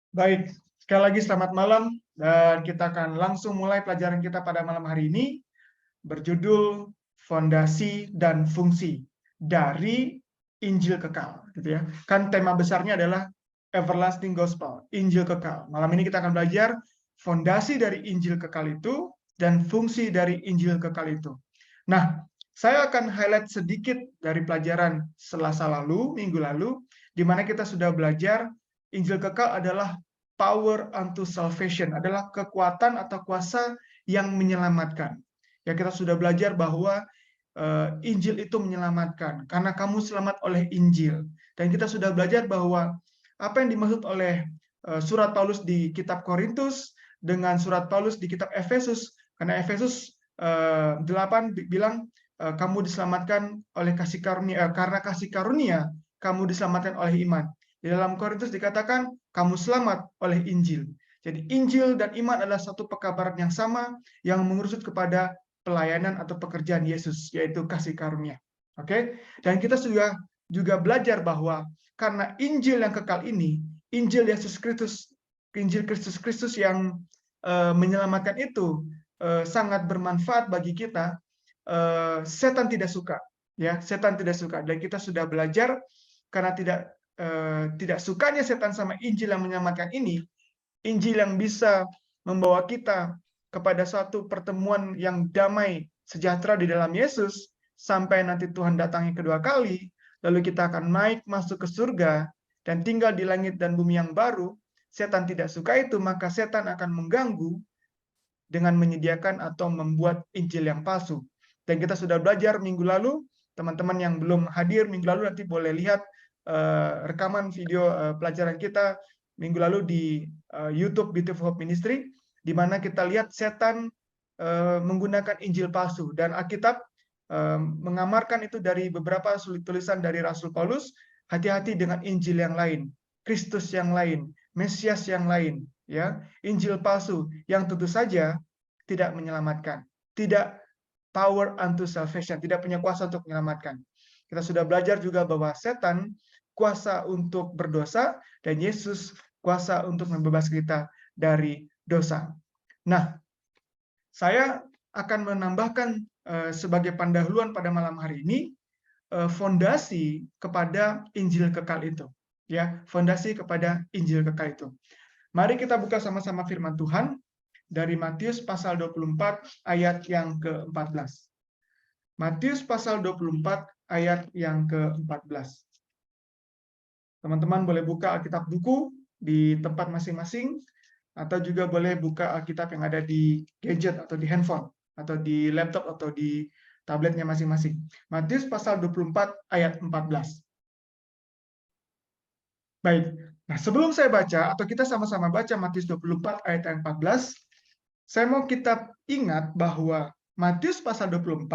Baik, sekali lagi selamat malam dan kita akan langsung mulai pelajaran kita pada malam hari ini berjudul Fondasi dan Fungsi dari Injil Kekal, gitu ya. Kan tema besarnya adalah Everlasting Gospel, Injil Kekal. Malam ini kita akan belajar fondasi dari Injil Kekal itu dan fungsi dari Injil Kekal itu. Nah, saya akan highlight sedikit dari pelajaran Selasa lalu, minggu lalu, di mana kita sudah belajar Injil Kekal adalah power unto salvation, adalah kekuatan atau kuasa yang menyelamatkan. Ya, kita sudah belajar bahwa Injil itu menyelamatkan karena kamu selamat oleh Injil. Dan kita sudah belajar bahwa apa yang dimaksud oleh surat Paulus di kitab Korintus dengan surat Paulus di kitab Efesus, karena Efesus 8 bilang kamu diselamatkan oleh kasih karunia, karena kasih karunia kamu diselamatkan oleh iman. Di dalam Korintus dikatakan kamu selamat oleh Injil. Jadi Injil dan iman adalah satu pekabaran yang sama yang mengerucut kepada pelayanan atau pekerjaan Yesus, yaitu kasih karunia. Oke? Dan kita juga belajar bahwa karena Injil yang kekal ini, Injil Yesus Kristus, Injil Kristus yang menyelamatkan itu sangat bermanfaat bagi kita, setan tidak suka, ya, setan tidak suka. Dan kita sudah belajar karena tidak sukanya setan sama Injil yang menyelamatkan ini, Injil yang bisa membawa kita kepada suatu pertemuan yang damai sejahtera di dalam Yesus sampai nanti Tuhan datangi kedua kali, lalu kita akan naik masuk ke surga dan tinggal di langit dan bumi yang baru. Setan tidak suka itu, maka setan akan mengganggu dengan menyediakan atau membuat Injil yang palsu. Dan kita sudah belajar minggu lalu, teman-teman yang belum hadir minggu lalu nanti boleh lihat rekaman video pelajaran kita minggu lalu di YouTube Beautiful Hope Ministry, di mana kita lihat setan menggunakan Injil palsu, dan Alkitab mengamarkan itu dari beberapa tulisan dari Rasul Paulus. Hati-hati dengan Injil yang lain, Kristus yang lain, Mesias yang lain, ya, Injil palsu yang tentu saja tidak menyelamatkan, tidak power unto salvation, tidak punya kuasa untuk menyelamatkan. Kita sudah belajar juga bahwa setan kuasa untuk berdosa dan Yesus kuasa untuk membebaskan kita dari dosa. Nah, saya akan menambahkan sebagai pendahuluan pada malam hari ini fondasi kepada Injil kekal itu, ya, fondasi kepada Injil kekal itu. Mari kita buka sama-sama firman Tuhan dari Matius pasal 24 ayat yang ke-14. Matius pasal 24 ayat yang ke-14. Teman-teman boleh buka Alkitab buku di tempat masing-masing, atau juga boleh buka Alkitab yang ada di gadget atau di handphone, atau di laptop atau di tabletnya masing-masing. Matius pasal 24 ayat 14. Baik, nah sebelum saya baca, atau kita sama-sama baca Matius 24 ayat yang 14, saya mau kita ingat bahwa Matius pasal 24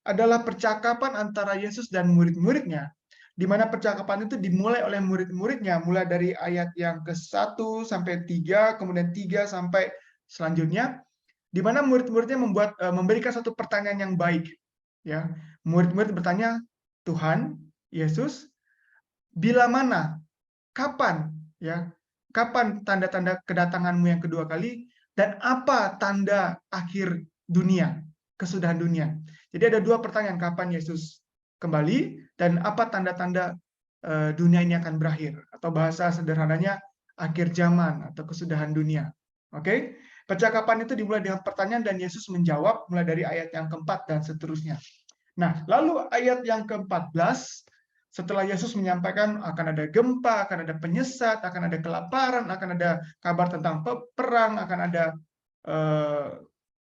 adalah percakapan antara Yesus dan murid-muridnya, di mana percakapan itu dimulai oleh murid-muridnya, mulai dari ayat yang ke-1 sampai 3, kemudian 3 sampai selanjutnya, di mana murid-muridnya memberikan satu pertanyaan yang baik. Ya, murid-murid bertanya, Tuhan, Yesus, bila mana, kapan, ya, kapan tanda-tanda kedatanganmu yang kedua kali, dan apa tanda akhir dunia, kesudahan dunia. Jadi ada dua pertanyaan, kapan Yesus kembali dan apa tanda-tanda dunia ini akan berakhir, atau bahasa sederhananya akhir zaman atau kesudahan dunia. Oke, percakapan itu dimulai dengan pertanyaan dan Yesus menjawab mulai dari ayat yang keempat dan seterusnya. Nah, lalu ayat yang ke-14, setelah Yesus menyampaikan akan ada gempa, akan ada penyesat, akan ada kelaparan, akan ada kabar tentang perang, akan ada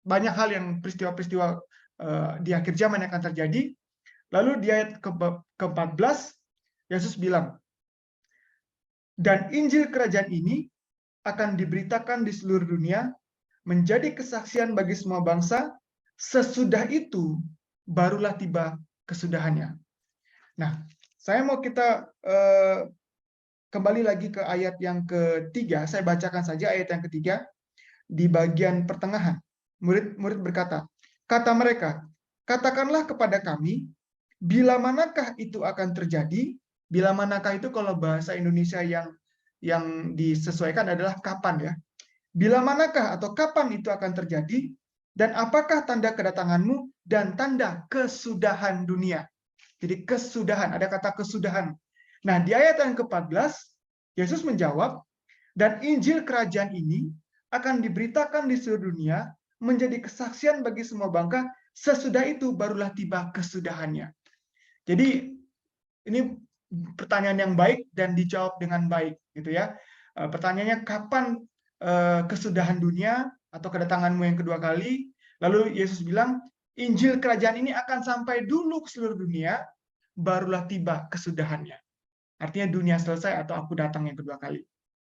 banyak hal yang peristiwa-peristiwa di akhir zaman yang akan terjadi. Lalu di ayat ke-14, Yesus bilang, dan Injil kerajaan ini akan diberitakan di seluruh dunia, menjadi kesaksian bagi semua bangsa, sesudah itu barulah tiba kesudahannya. Nah, saya mau kita kembali lagi ke ayat yang ketiga. Saya bacakan saja ayat yang ketiga di bagian pertengahan. Murid-murid berkata, kata mereka, katakanlah kepada kami, bila manakah itu akan terjadi? Bila manakah itu kalau bahasa Indonesia yang yang disesuaikan adalah kapan ya. Bila manakah atau kapan itu akan terjadi, dan apakah tanda kedatanganmu dan tanda kesudahan dunia. Jadi kesudahan, ada kata kesudahan. Nah, di ayat yang ke-14, Yesus menjawab, dan Injil kerajaan ini akan diberitakan di seluruh dunia, menjadi kesaksian bagi semua bangsa, sesudah itu barulah tiba kesudahannya. Jadi ini pertanyaan yang baik dan dijawab dengan baik, gitu ya. Pertanyaannya kapan kesudahan dunia atau kedatanganmu yang kedua kali? Lalu Yesus bilang, Injil kerajaan ini akan sampai dulu ke seluruh dunia, barulah tiba kesudahannya. Artinya dunia selesai atau aku datang yang kedua kali.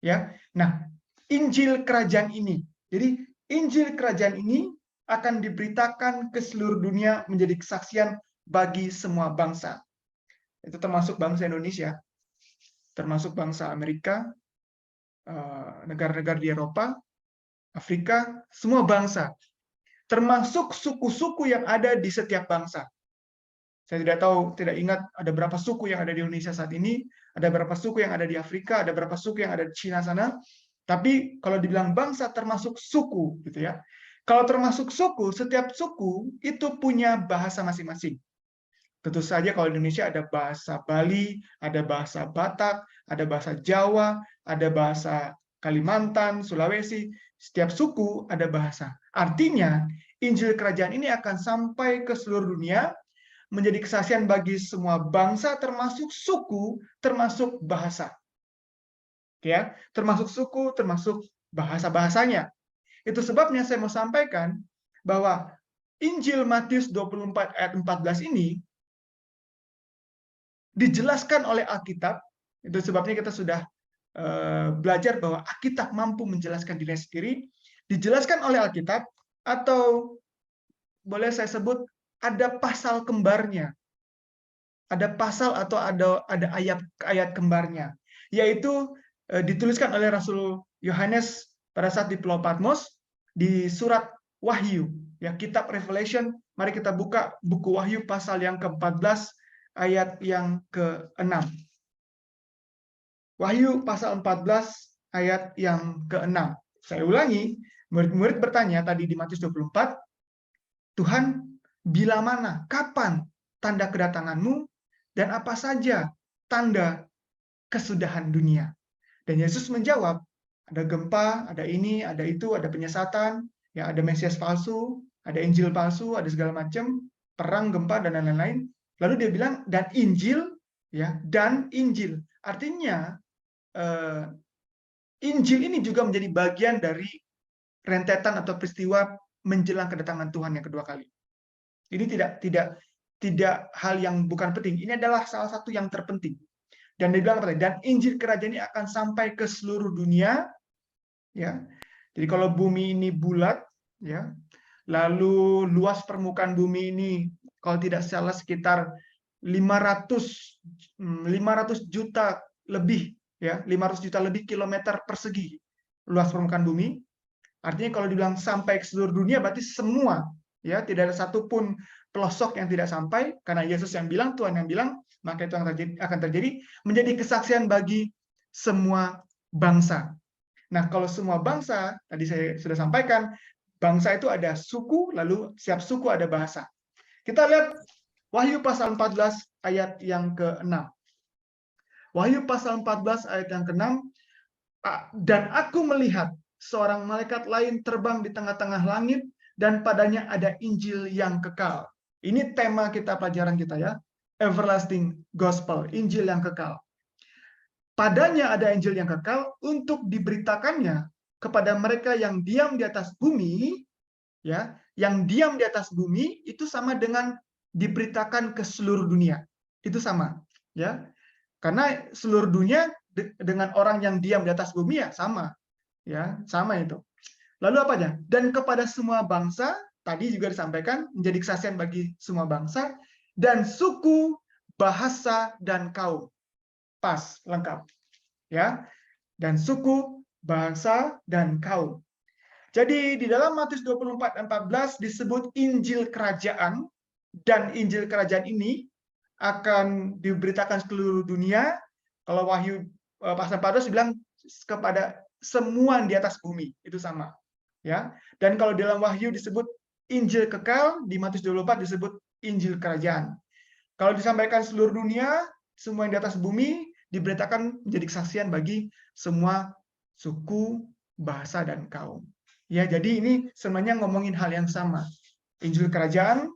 Ya. Nah, Injil kerajaan ini. Jadi Injil kerajaan ini akan diberitakan ke seluruh dunia menjadi kesaksian bagi semua bangsa. Itu termasuk bangsa Indonesia, termasuk bangsa Amerika, negara-negara di Eropa, Afrika, semua bangsa. Termasuk suku-suku yang ada di setiap bangsa. Saya tidak tahu, tidak ingat ada berapa suku yang ada di Indonesia saat ini, ada berapa suku yang ada di Afrika, ada berapa suku yang ada di Cina sana. Tapi kalau dibilang bangsa termasuk suku, gitu ya. Kalau termasuk suku, setiap suku itu punya bahasa masing-masing. Tentu saja kalau di Indonesia ada bahasa Bali, ada bahasa Batak, ada bahasa Jawa, ada bahasa Kalimantan, Sulawesi. Setiap suku ada bahasa. Artinya, Injil Kerajaan ini akan sampai ke seluruh dunia, menjadi kesaksian bagi semua bangsa, termasuk suku, termasuk bahasa. Ya, termasuk suku, termasuk bahasa-bahasanya. Itu sebabnya saya mau sampaikan bahwa Injil Matius 24 ayat 14 ini dijelaskan oleh Alkitab. Itu sebabnya kita sudah belajar bahwa Alkitab mampu menjelaskan dirinya sendiri, dijelaskan oleh Alkitab, atau boleh saya sebut ada pasal kembarnya. Ada pasal atau ada ayat kembarnya, yaitu dituliskan oleh Rasul Yohanes pada saat di Pulau Patmos di surat Wahyu, ya, kitab Revelation. Mari kita buka buku Wahyu pasal yang ke-14 ayat yang ke-6. Wahyu pasal 14 ayat yang ke-6. Saya ulangi, murid-murid bertanya tadi di Matius 24, Tuhan, bila mana, kapan tanda kedatanganmu, dan apa saja tanda kesudahan dunia? Dan Yesus menjawab, ada gempa, ada ini, ada itu, ada penyesatan, ya, ada Mesias palsu, ada Injil palsu, ada segala macam, perang, gempa, dan lain-lain. Lalu dia bilang, dan Injil, ya, dan Injil. Artinya, Injil ini juga menjadi bagian dari rentetan atau peristiwa menjelang kedatangan Tuhan yang kedua kali. Ini tidak hal yang bukan penting. Ini adalah salah satu yang terpenting. Dan dia bilang apa tadi? Dan Injil kerajaan ini akan sampai ke seluruh dunia, ya. Jadi kalau bumi ini bulat, ya, lalu luas permukaan bumi ini kalau tidak salah sekitar 500 juta lebih, ya, 500 juta lebih kilometer persegi luas permukaan bumi. Artinya kalau dibilang sampai ke seluruh dunia berarti semua, ya, tidak ada satupun pelosok yang tidak sampai, karena Yesus yang bilang, Tuhan yang bilang, maka itu akan terjadi menjadi kesaksian bagi semua bangsa. Nah, kalau semua bangsa, tadi saya sudah sampaikan, bangsa itu ada suku, lalu setiap suku ada bahasa. Kita lihat Wahyu pasal 14 ayat yang ke-6. Wahyu pasal 14 ayat yang ke-6, dan aku melihat seorang malaikat lain terbang di tengah-tengah langit, dan padanya ada Injil yang kekal. Ini tema kita, pelajaran kita, ya. Everlasting Gospel, Injil yang kekal. Padanya ada Injil yang kekal untuk diberitakannya kepada mereka yang diam di atas bumi, ya. Yang diam di atas bumi itu sama dengan diberitakan ke seluruh dunia. Itu sama, ya. Karena seluruh dunia dengan orang yang diam di atas bumi, ya sama. Ya, sama itu. Lalu apanya? Dan kepada semua bangsa, tadi juga disampaikan, menjadi kesaksian bagi semua bangsa, dan suku, bahasa, dan kaum. Pas, lengkap. Ya, dan suku, bahasa, dan kaum. Jadi di dalam Matius 24:14 disebut Injil Kerajaan, dan Injil Kerajaan ini akan diberitakan seluruh dunia. Kalau Wahyu pasal 14 bilang kepada semua di atas bumi, itu sama. Ya. Dan kalau dalam Wahyu disebut Injil kekal, di Matius 24 disebut Injil kerajaan. Kalau disampaikan seluruh dunia, semua yang di atas bumi diberitakan menjadi kesaksian bagi semua suku, bahasa, dan kaum. Ya, jadi ini semuanya ngomongin hal yang sama. Injil kerajaan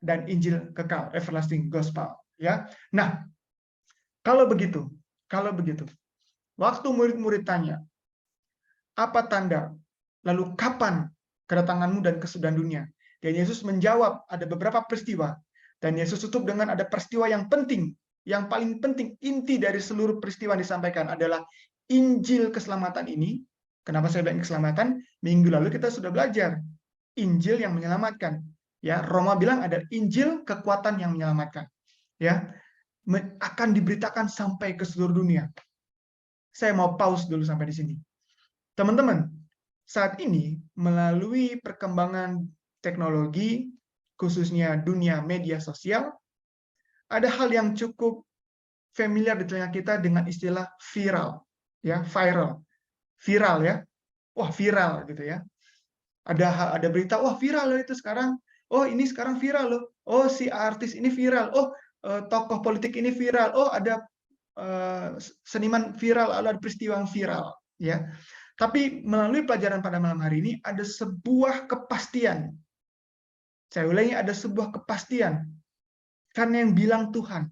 dan Injil kekal, everlasting gospel. Ya. Nah, kalau begitu, waktu murid-murid tanya, apa tanda? Lalu kapan kedatanganmu dan kesudahan dunia? Dan Yesus menjawab, ada beberapa peristiwa. Dan Yesus tutup dengan ada peristiwa yang penting, yang paling penting, inti dari seluruh peristiwa yang disampaikan adalah Injil keselamatan ini. Kenapa saya bilang keselamatan? Minggu lalu kita sudah belajar Injil yang menyelamatkan. Ya, Roma bilang ada Injil kekuatan yang menyelamatkan. Ya, akan diberitakan sampai ke seluruh dunia. Saya mau pause dulu sampai di sini. Teman-teman, saat ini melalui perkembangan teknologi, khususnya dunia media sosial, ada hal yang cukup familiar di telinga kita dengan istilah viral, ya, viral ya, wah viral gitu ya. Ada berita, wah viral loh itu sekarang, oh ini sekarang viral loh, oh si artis ini viral, oh tokoh politik ini viral, oh ada seniman viral, ada peristiwa yang viral, ya. Tapi melalui pelajaran pada malam hari ini ada sebuah kepastian. Saya ulangi, ada sebuah kepastian. Karena yang bilang Tuhan.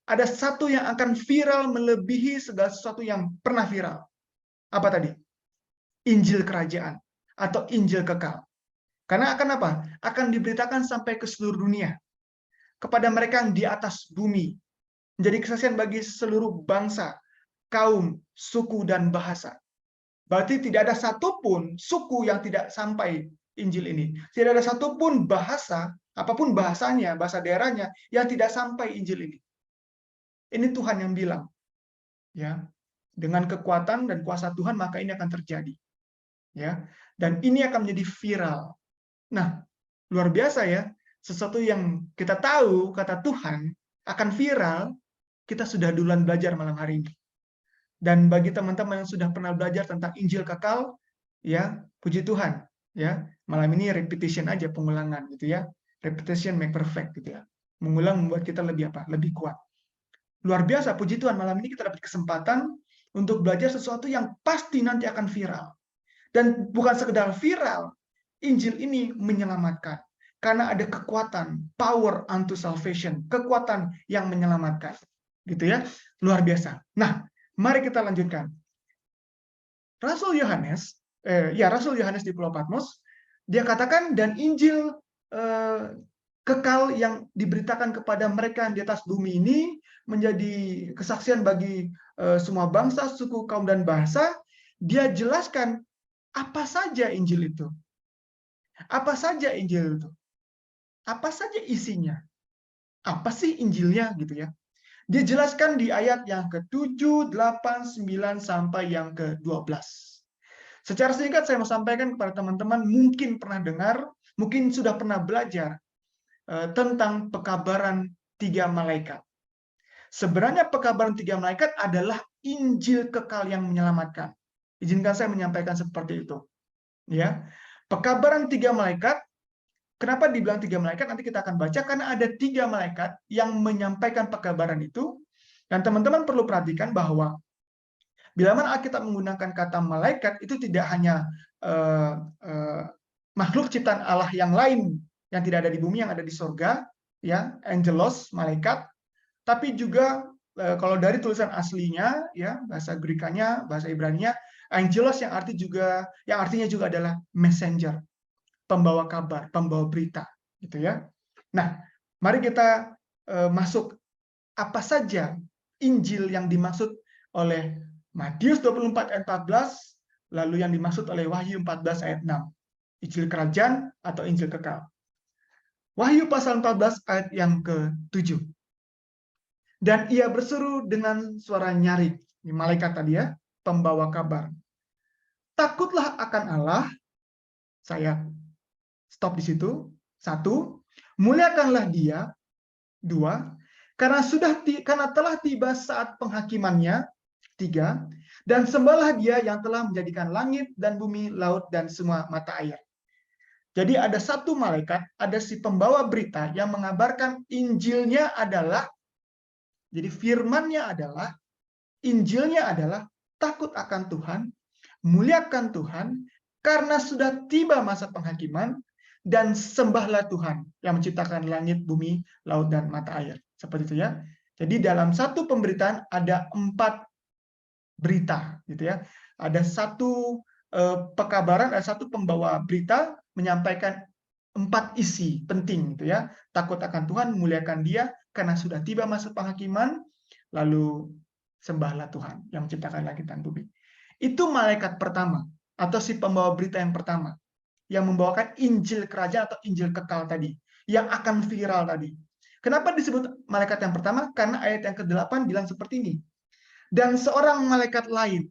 Ada satu yang akan viral melebihi segala sesuatu yang pernah viral. Apa tadi? Injil kerajaan atau Injil kekal. Karena akan apa? Akan diberitakan sampai ke seluruh dunia. Kepada mereka yang di atas bumi. Menjadi kesaksian bagi seluruh bangsa, kaum, suku, dan bahasa. Berarti tidak ada satupun suku yang tidak sampai Injil ini. Tidak ada satupun bahasa, apapun bahasanya, bahasa daerahnya, yang tidak sampai Injil ini. Ini Tuhan yang bilang. Ya, dengan kekuatan dan kuasa Tuhan, maka ini akan terjadi. Ya, dan ini akan menjadi viral. Nah, luar biasa ya. Sesuatu yang kita tahu, kata Tuhan, akan viral, kita sudah duluan belajar malam hari ini. Dan bagi teman-teman yang sudah pernah belajar tentang Injil kekal, ya, puji Tuhan, ya. Malam ini repetition aja, pengulangan gitu ya. Repetition make perfect gitu ya. Mengulang membuat kita lebih apa? Lebih kuat. Luar biasa, puji Tuhan, malam ini kita dapat kesempatan untuk belajar sesuatu yang pasti nanti akan viral. Dan bukan sekedar viral, Injil ini menyelamatkan. Karena ada kekuatan, power unto salvation, kekuatan yang menyelamatkan. Gitu ya. Luar biasa. Nah, mari kita lanjutkan. Rasul Yohanes di Pulau Patmos, dia katakan, dan Injil kekal yang diberitakan kepada mereka yang di atas bumi ini menjadi kesaksian bagi semua bangsa, suku, kaum, dan bahasa. Dia jelaskan apa saja Injil itu. Apa saja Injil itu. Apa saja isinya. Apa sih Injilnya gitu ya. Dia jelaskan di ayat yang ke-7, 8, 9, sampai yang ke-12. Secara singkat saya mau sampaikan kepada teman-teman, mungkin pernah dengar, mungkin sudah pernah belajar tentang pekabaran 3 malaikat. Sebenarnya pekabaran 3 malaikat adalah Injil kekal yang menyelamatkan. Izinkan saya menyampaikan seperti itu. Ya, pekabaran 3 malaikat. Kenapa dibilang 3 malaikat? Nanti kita akan baca, karena ada 3 malaikat yang menyampaikan pekabaran itu. Dan teman-teman perlu perhatikan bahwa bila mana Alkitab menggunakan kata malaikat, itu tidak hanya makhluk ciptaan Allah yang lain yang tidak ada di bumi, yang ada di sorga, ya, angelos, malaikat, tapi juga kalau dari tulisan aslinya, ya, bahasa Grekanya, bahasa Ibraninya, angelos yang artinya juga adalah messenger, pembawa kabar, pembawa berita, gitu ya. Nah, mari kita masuk apa saja Injil yang dimaksud oleh Matius 24 ayat 14, lalu yang dimaksud oleh Wahyu 14 ayat 6. Injil kerajaan atau Injil kekal. Wahyu pasal 14 ayat yang ke-7. Dan ia berseru dengan suara nyaring. Ini malaikat tadi ya, pembawa kabar. Takutlah akan Allah. Saya stop di situ. 1, muliakanlah Dia. 2, karena telah tiba saat penghakimannya. 3, dan sembahlah dia yang telah menjadikan langit dan bumi, laut, dan semua mata air. Jadi ada satu malaikat, ada si pembawa berita yang mengabarkan Injilnya adalah, jadi firmannya adalah, Injilnya adalah takut akan Tuhan, muliakan Tuhan, karena sudah tiba masa penghakiman, dan sembahlah Tuhan yang menciptakan langit, bumi, laut, dan mata air. Seperti itu ya. Jadi dalam satu pemberitaan ada 4 berita, gitu ya. Ada satu pekabaran, ada satu pembawa berita menyampaikan 4 isi penting, gitu ya. Takut akan Tuhan, muliakan Dia, karena sudah tiba masa penghakiman, lalu sembahlah Tuhan yang menciptakan langit dan bumi. Itu malaikat pertama, atau si pembawa berita yang pertama, yang membawakan Injil kerajaan atau Injil kekal tadi, yang akan viral tadi. Kenapa disebut malaikat yang pertama? Karena ayat yang ke-8 bilang seperti ini. Dan seorang malaikat lain.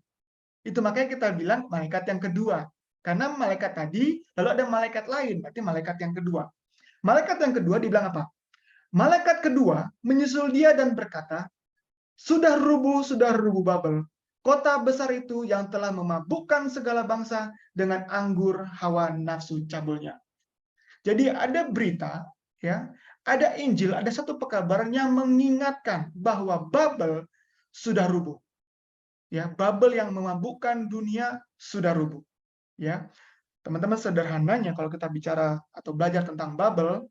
Itu makanya kita bilang malaikat yang kedua. Karena malaikat tadi, lalu ada malaikat lain, berarti malaikat yang kedua. Malaikat yang kedua dibilang apa? Malaikat kedua menyusul dia dan berkata, sudah rubuh Babel, kota besar itu yang telah memabukkan segala bangsa dengan anggur hawa nafsu cabulnya. Jadi ada berita, ya, ada Injil, ada satu pekabaran yang mengingatkan bahwa Babel sudah rubuh. Ya, Babel yang memabukkan dunia sudah rubuh. Ya, teman-teman, sederhananya kalau kita bicara atau belajar tentang Babel,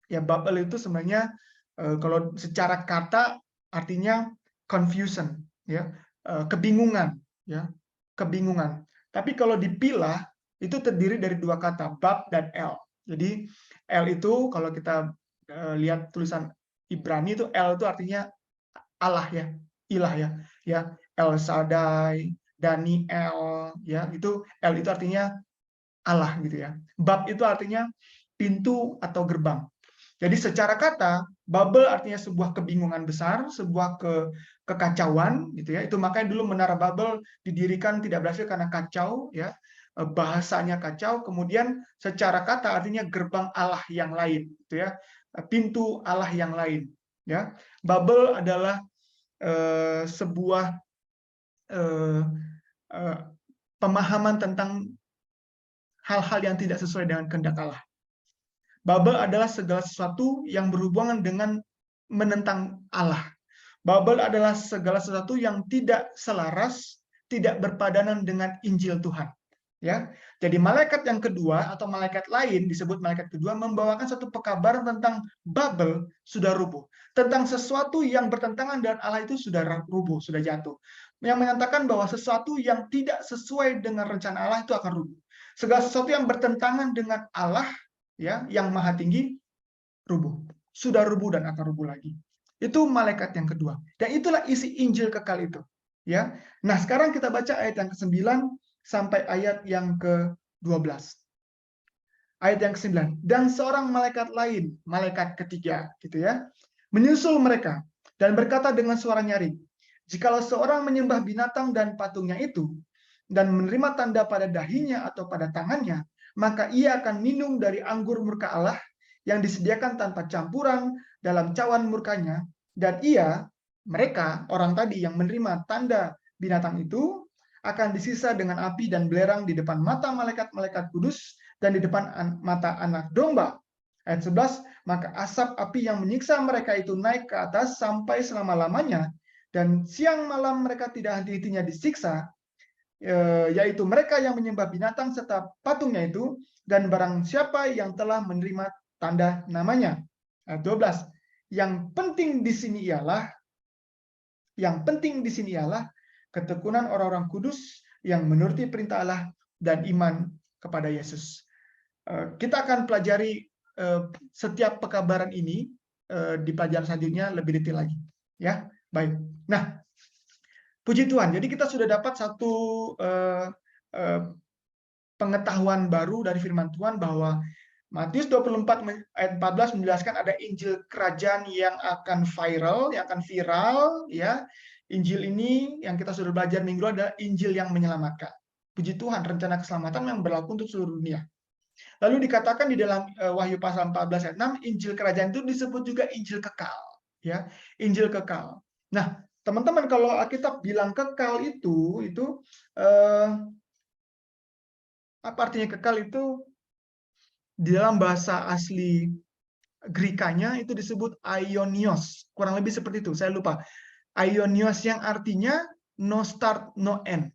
ya Babel itu sebenarnya kalau secara kata artinya confusion, ya, kebingungan, ya, kebingungan. Tapi kalau dipilah itu terdiri dari 2 kata, Bab dan El. Jadi El itu kalau kita lihat tulisan Ibrani itu El itu artinya Allah, ya, ilah, ya, El Shaddai, Daniel, ya, itu El itu artinya Allah, gitu ya. Bab itu artinya pintu atau gerbang. Jadi secara kata, Babel artinya sebuah kebingungan besar, sebuah kekacauan, gitu ya. Itu makanya dulu Menara Babel didirikan tidak berhasil karena kacau, ya. Bahasanya kacau. Kemudian secara kata artinya gerbang Allah yang lain, gitu ya. Pintu Allah yang lain, ya. Babel adalah sebuah pemahaman tentang hal-hal yang tidak sesuai dengan kehendak Allah. Babel adalah segala sesuatu yang berhubungan dengan menentang Allah. Babel adalah segala sesuatu yang tidak selaras, tidak berpadanan dengan Injil Tuhan. Ya, jadi malaikat yang kedua atau malaikat lain disebut malaikat kedua membawakan satu pekabaran tentang Babel sudah rubuh, tentang sesuatu yang bertentangan dengan Allah itu sudah rubuh, sudah jatuh. Yang menyatakan bahwa sesuatu yang tidak sesuai dengan rencana Allah itu akan rubuh. Segala sesuatu yang bertentangan dengan Allah, ya, yang maha tinggi, rubuh, sudah rubuh dan akan rubuh lagi. Itu malaikat yang kedua, dan itulah isi Injil kekal itu, ya. Nah, sekarang kita baca ayat yang ke-9 sampai ayat yang ke-12. Ayat yang ke-9, dan seorang malaikat lain, malaikat ketiga, gitu ya, menyusul mereka dan berkata dengan suara nyaring, jikalau seorang menyembah binatang dan patungnya itu dan menerima tanda pada dahinya atau pada tangannya, maka ia akan minum dari anggur murka Allah yang disediakan tanpa campuran dalam cawan murkanya, dan mereka, orang tadi yang menerima tanda binatang itu, akan disisa dengan api dan belerang di depan mata malaikat-malaikat kudus dan di depan mata anak domba. Ayat 11, maka asap api yang menyiksa mereka itu naik ke atas sampai selama-lamanya, dan siang malam mereka tidak henti-hentinya disiksa, yaitu mereka yang menyembah binatang serta patungnya itu, dan barang siapa yang telah menerima tanda namanya. Ayat 12, yang penting di sini ialah ketekunan orang-orang kudus yang menuruti perintah Allah dan iman kepada Yesus. Kita akan pelajari setiap pekabaran ini di pelajaran selanjutnya lebih detail lagi. Ya, baik. Nah, puji Tuhan. Jadi kita sudah dapat satu pengetahuan baru dari firman Tuhan bahwa Matius 24 ayat 14 menjelaskan ada Injil kerajaan yang akan viral, ya. Injil ini yang kita sudah belajar minggu lalu adalah Injil yang menyelamatkan. Puji Tuhan, rencana keselamatan yang berlaku untuk seluruh dunia. Lalu dikatakan di dalam Wahyu pasal 14 ayat 6, Injil kerajaan itu disebut juga Injil kekal, ya. Injil kekal. Nah, Teman-teman, kalau Alkitab bilang kekal itu apa artinya kekal itu? Di dalam bahasa asli Grikanya itu disebut aionios, kurang lebih seperti itu. Saya lupa. Aionios yang artinya no start no end.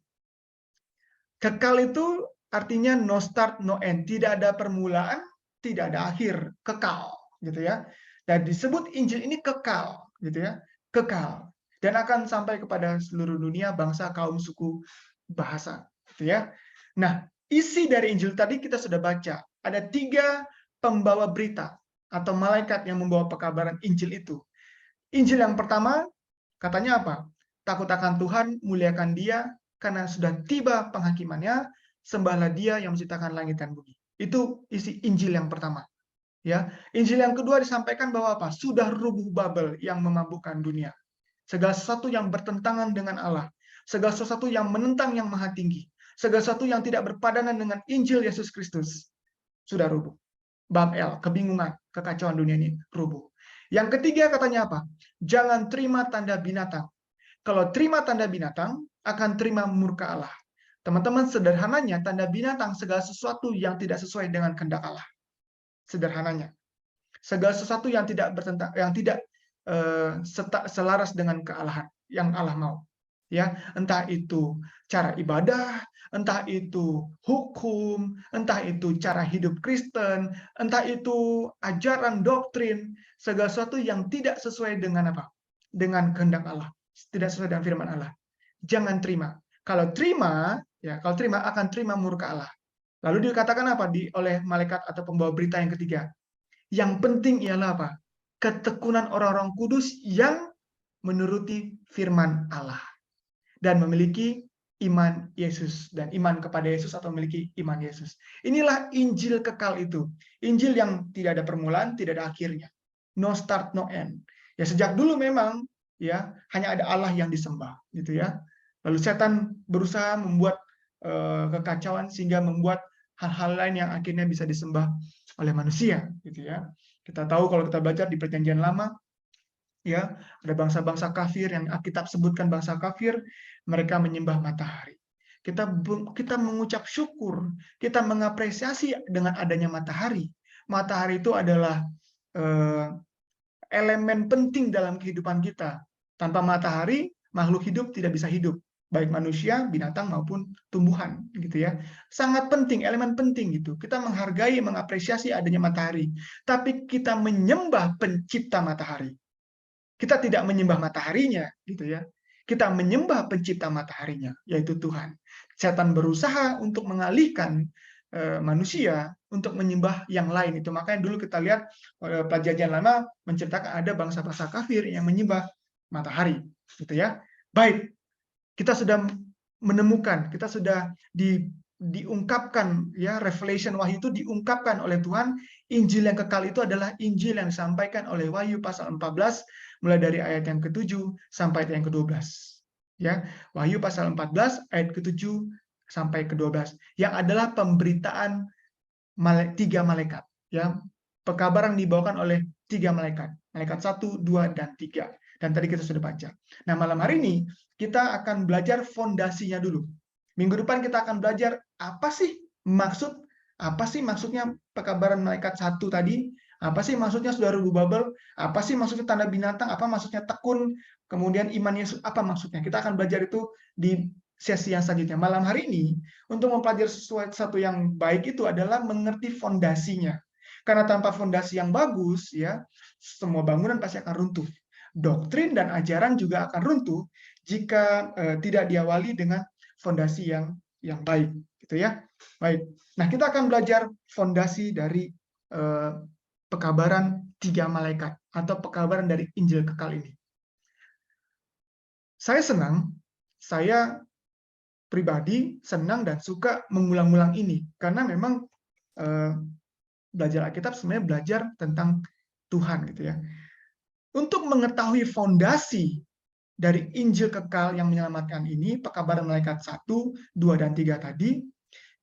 Kekal itu artinya no start no end, tidak ada permulaan, tidak ada akhir, kekal, gitu ya. Dan disebut Injil ini kekal, gitu ya, kekal, dan akan sampai kepada seluruh dunia, bangsa, kaum, suku, bahasa, gitu ya. Nah, isi dari Injil tadi kita sudah baca. Ada 3 pembawa berita atau malaikat yang membawa pekabaran Injil itu. Injil yang pertama katanya apa? Takut akan Tuhan, muliakan Dia, karena sudah tiba penghakimannya, sembahlah Dia yang menciptakan langit dan bumi. Itu isi Injil yang pertama. Ya, Injil yang kedua disampaikan bahwa apa? Sudah rubuh Babel yang memabukkan dunia. Segala sesuatu yang bertentangan dengan Allah, segala sesuatu yang menentang yang maha tinggi, segala sesuatu yang tidak berpadanan dengan Injil Yesus Kristus sudah rubuh. Babel, kebingungan, kekacauan dunia ini rubuh. Yang ketiga katanya apa? Jangan terima tanda binatang. Kalau terima tanda binatang, akan terima murka Allah. Teman-teman, sederhananya tanda binatang segala sesuatu yang tidak sesuai dengan kehendak Allah. Sederhananya, segala sesuatu yang tidak bertentang, yang tidak selaras dengan kealahan yang Allah mau. Ya, entah itu cara ibadah, entah itu hukum, entah itu cara hidup Kristen, entah itu ajaran doktrin, segala sesuatu yang tidak sesuai dengan apa? Dengan kehendak Allah, tidak sesuai dengan firman Allah. Jangan terima. Kalau terima, ya, kalau terima akan terima murka Allah. Lalu dikatakan apa oleh malaikat atau pembawa berita yang ketiga? Yang penting ialah apa? Ketekunan orang-orang kudus yang menuruti firman Allah dan memiliki iman Yesus, dan iman kepada Yesus atau memiliki iman Yesus. Inilah Injil kekal itu. Injil yang tidak ada permulaan, tidak ada akhirnya. No start, no end. Ya, sejak dulu memang ya hanya ada Allah yang disembah, gitu ya. Lalu setan berusaha membuat kekacauan sehingga membuat hal-hal lain yang akhirnya bisa disembah oleh manusia, gitu ya. Kita tahu kalau kita baca di Perjanjian Lama, ya, ada bangsa-bangsa kafir yang Alkitab sebutkan bangsa kafir, mereka menyembah matahari. Kita mengucap syukur, kita mengapresiasi dengan adanya matahari. Matahari itu adalah elemen penting dalam kehidupan kita. Tanpa matahari, makhluk hidup tidak bisa hidup, baik manusia, binatang maupun tumbuhan, gitu ya. Sangat penting, elemen penting gitu. Kita menghargai, mengapresiasi adanya matahari, tapi kita menyembah pencipta matahari. Kita tidak menyembah mataharinya, gitu ya. Kita menyembah pencipta mataharinya, yaitu Tuhan. Setan berusaha untuk mengalihkan manusia untuk menyembah yang lain itu. Makanya dulu kita lihat Perjanjian Lama menceritakan ada bangsa-bangsa kafir yang menyembah matahari, gitu ya. Baik, kita sudah menemukan, kita sudah diungkapkan, ya, revelation wahyu itu diungkapkan oleh Tuhan. Injil yang kekal itu adalah Injil yang disampaikan oleh Wahyu pasal 14 mulai dari ayat yang ke-7 sampai ayat yang ke-12. Ya, Wahyu pasal 14 ayat ke-7 sampai ke-12 yang adalah pemberitaan 3 malaikat, ya. Pekabaran dibawakan oleh 3 malaikat. Malaikat 1, 2, dan 3. Dan tadi kita sudah baca. Nah, malam hari ini kita akan belajar fondasinya dulu. Minggu depan kita akan belajar apa sih maksudnya pekabaran malaikat 1 tadi? Apa sih maksudnya sudah rubuh Babel? Apa sih maksudnya tanda binatang? Apa maksudnya tekun? Kemudian iman Yesus, apa maksudnya? Kita akan belajar itu di sesi yang selanjutnya. Malam hari ini, untuk mempelajari sesuatu yang baik itu adalah mengerti fondasinya. Karena tanpa fondasi yang bagus, ya, semua bangunan pasti akan runtuh. Doktrin dan ajaran juga akan runtuh jika tidak diawali dengan fondasi yang baik, gitu ya. Baik. Nah, kita akan belajar fondasi dari pekabaran 3 malaikat atau pekabaran dari Injil kekal ini. Saya pribadi senang dan suka mengulang-ulang ini karena memang belajar Alkitab sebenarnya belajar tentang Tuhan, gitu ya. Untuk mengetahui fondasi dari Injil kekal yang menyelamatkan ini, pekabaran malaikat 1, 2, dan 3 tadi,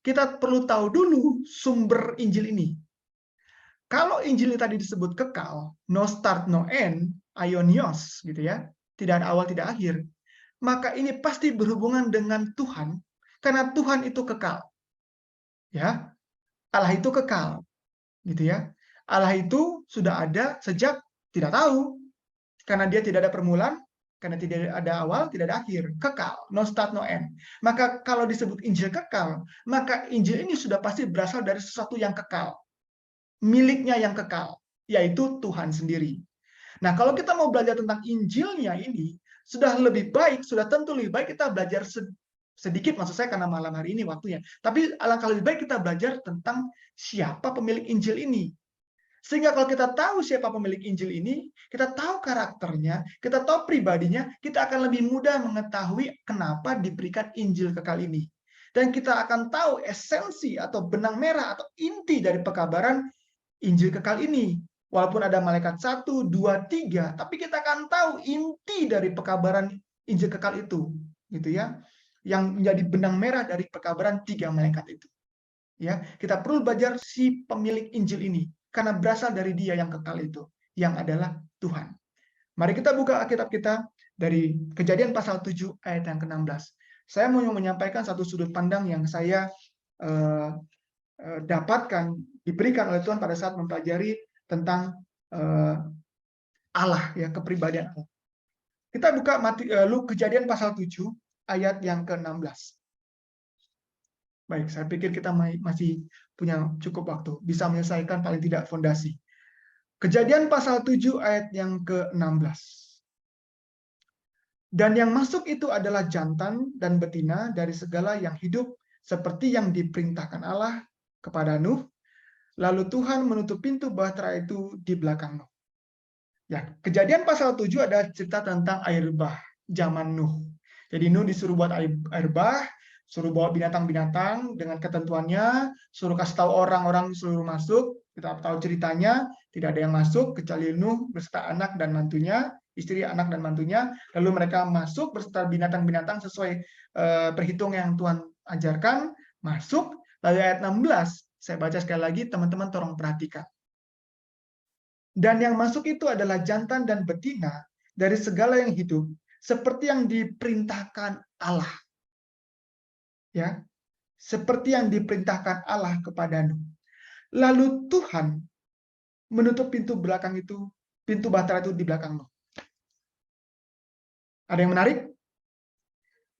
kita perlu tahu dulu sumber Injil ini. Kalau Injil ini tadi disebut kekal, no start, no end, aionios, gitu ya, tidak ada awal, tidak akhir, maka ini pasti berhubungan dengan Tuhan, karena Tuhan itu kekal. Ya, Allah itu kekal, gitu ya. Allah itu sudah ada sejak tidak tahu, karena dia tidak ada permulaan, karena tidak ada awal, tidak ada akhir, kekal, no start, no end. Maka kalau disebut Injil kekal, maka Injil ini sudah pasti berasal dari sesuatu yang kekal, miliknya yang kekal, yaitu Tuhan sendiri. Nah, kalau kita mau belajar tentang Injilnya ini, sudah lebih baik, sudah tentu lebih baik kita belajar sedikit, maksud saya karena malam hari ini waktunya. Tapi alangkah lebih baik kita belajar tentang siapa pemilik Injil ini. Sehingga kalau kita tahu siapa pemilik Injil ini, kita tahu karakternya, kita tahu pribadinya, kita akan lebih mudah mengetahui kenapa diberikan Injil kekal ini. Dan kita akan tahu esensi atau benang merah atau inti dari pekabaran Injil kekal ini. Walaupun ada malaikat 1, 2, 3, tapi kita akan tahu inti dari pekabaran Injil kekal itu, gitu ya. Yang menjadi benang merah dari pekabaran 3 malaikat itu. Ya, kita perlu belajar si pemilik Injil ini karena berasal dari Dia yang kekal itu, yang adalah Tuhan. Mari kita buka Alkitab kita dari Kejadian pasal 7 ayat yang ke-16. Saya mau menyampaikan satu sudut pandang yang saya dapatkan, diberikan oleh Tuhan pada saat mempelajari tentang Allah, ya, kepribadian Allah. Kita buka Kejadian pasal 7 ayat yang ke-16. Baik, saya pikir kita masih punya cukup waktu, bisa menyelesaikan paling tidak fondasi. Kejadian pasal 7 ayat yang ke-16. Dan yang masuk itu adalah jantan dan betina dari segala yang hidup, seperti yang diperintahkan Allah kepada Nuh. Lalu Tuhan menutup pintu bahtera itu di belakang Nuh. Ya, Kejadian pasal 7 ada cerita tentang air bah zaman Nuh. Jadi Nuh disuruh buat air bah, suruh bawa binatang-binatang dengan ketentuannya, suruh kasih tahu orang-orang seluruh masuk. Kita tahu ceritanya, tidak ada yang masuk kecuali Nuh beserta anak dan mantunya, istri, anak dan mantunya. Lalu mereka masuk beserta binatang-binatang sesuai perhitungan yang Tuhan ajarkan, masuk. Lalu ayat 16, saya baca sekali lagi, teman-teman tolong perhatikan. Dan yang masuk itu adalah jantan dan betina dari segala yang hidup, seperti yang diperintahkan Allah. Ya, seperti yang diperintahkan Allah kepada Nuh. Lalu Tuhan menutup pintu belakang itu, pintu bahtera itu di belakang Nuh. Ada yang menarik?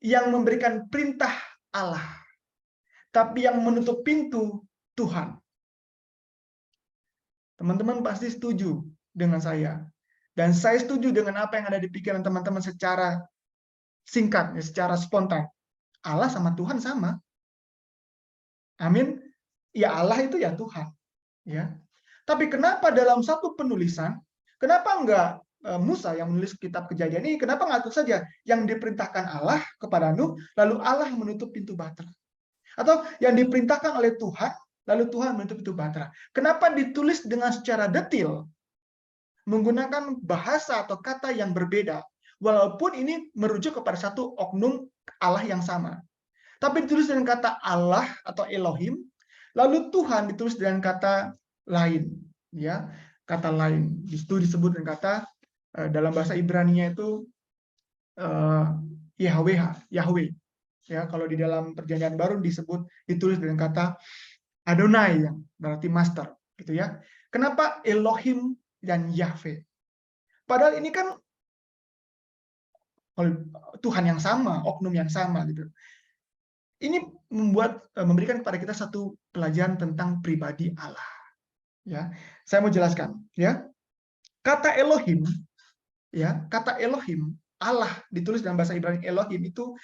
Yang memberikan perintah Allah, tapi yang menutup pintu Tuhan. Teman-teman pasti setuju dengan saya. Dan saya setuju dengan apa yang ada di pikiran teman-teman secara singkat, secara spontan. Allah sama Tuhan sama. Amin. Ya Allah itu ya Tuhan. Ya. Tapi kenapa dalam satu penulisan, kenapa enggak Musa yang menulis kitab Kejadian ini, kenapa nggak itu saja yang diperintahkan Allah kepada Nuh, lalu Allah menutup pintu bahtera? Atau yang diperintahkan oleh Tuhan, lalu Tuhan menutup pintu bahtera? Kenapa ditulis dengan secara detail, menggunakan bahasa atau kata yang berbeda, walaupun ini merujuk kepada satu oknum Allah yang sama? Tapi ditulis dengan kata Allah atau Elohim, lalu Tuhan ditulis dengan kata lain, ya, kata lain. Itu disebut dengan kata dalam bahasa Ibrani-nya itu Yahweh. Ya, kalau di dalam Perjanjian Baru ditulis dengan kata Adonai, yang berarti master, gitu ya. Kenapa Elohim dan Yahweh? Padahal ini kan Tuhan yang sama, oknum yang sama, gitu. Ini memberikan kepada kita satu pelajaran tentang pribadi Allah. Ya, saya mau jelaskan. Ya, kata Elohim, ya, kata Elohim, Allah ditulis dalam bahasa Ibrani Elohim itu,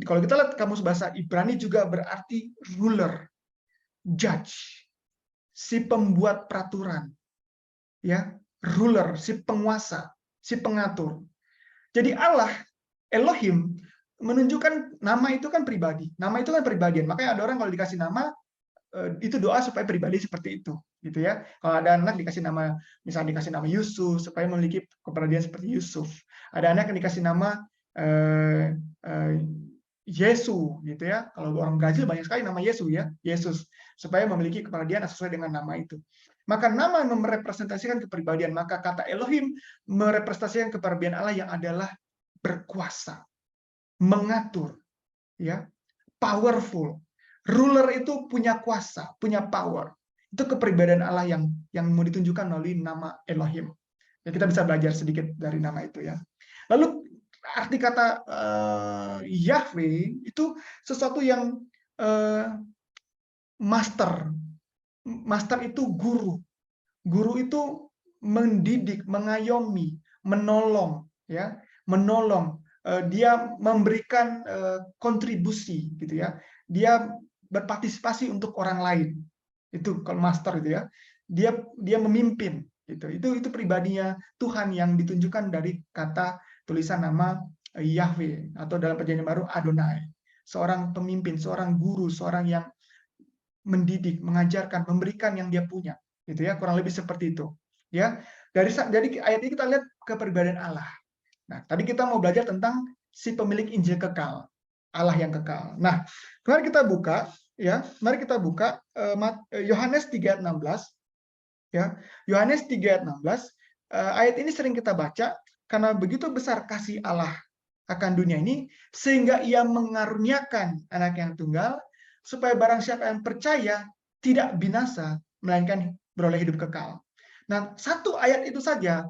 kalau kita lihat kamus bahasa Ibrani juga berarti ruler, judge, si pembuat peraturan, ya, ruler, si penguasa, si pengatur. Jadi Allah, Elohim, menunjukkan nama itu kan pribadi. Nama itu kan pribadian. Makanya ada orang kalau dikasih nama itu doa supaya pribadi seperti itu, gitu ya. Kalau ada anak dikasih nama, misalnya dikasih nama Yusuf supaya memiliki kepribadian seperti Yusuf. Ada anak yang dikasih nama Yesus, gitu ya. Kalau orang Brazil banyak sekali nama Yesus, ya, Yesus, supaya memiliki kepribadian sesuai dengan nama itu. Maka nama merepresentasikan kepribadian, maka kata Elohim merepresentasikan kepribadian Allah yang adalah berkuasa, mengatur, ya, powerful. Ruler itu punya kuasa, punya power. Itu kepribadian Allah yang mau ditunjukkan melalui nama Elohim. Ya, kita bisa belajar sedikit dari nama itu, ya. Lalu arti kata Yahweh itu sesuatu yang master. Master itu guru. Guru itu mendidik, mengayomi, menolong, ya, menolong. Dia memberikan kontribusi, gitu ya. Dia berpartisipasi untuk orang lain. Itu kalau master itu, ya. Dia memimpin, gitu. Itu pribadinya Tuhan yang ditunjukkan dari kata tulisan nama Yahweh atau dalam Perjanjian Baru Adonai. Seorang pemimpin, seorang guru, seorang yang mendidik, mengajarkan, memberikan yang dia punya, gitu ya, kurang lebih seperti itu, ya. Dari ayat ini kita lihat kepribadian Allah. Nah, tadi kita mau belajar tentang si pemilik Injil kekal, Allah yang kekal. Nah, mari kita buka, ya, mari kita buka Yohanes 3 ayat 16, ya. Yohanes 3 ayat 16, ayat ini sering kita baca karena begitu besar kasih Allah akan dunia ini sehingga ia mengaruniakan anak yang tunggal supaya barang siapa yang percaya tidak binasa melainkan beroleh hidup kekal. Nah, satu ayat itu saja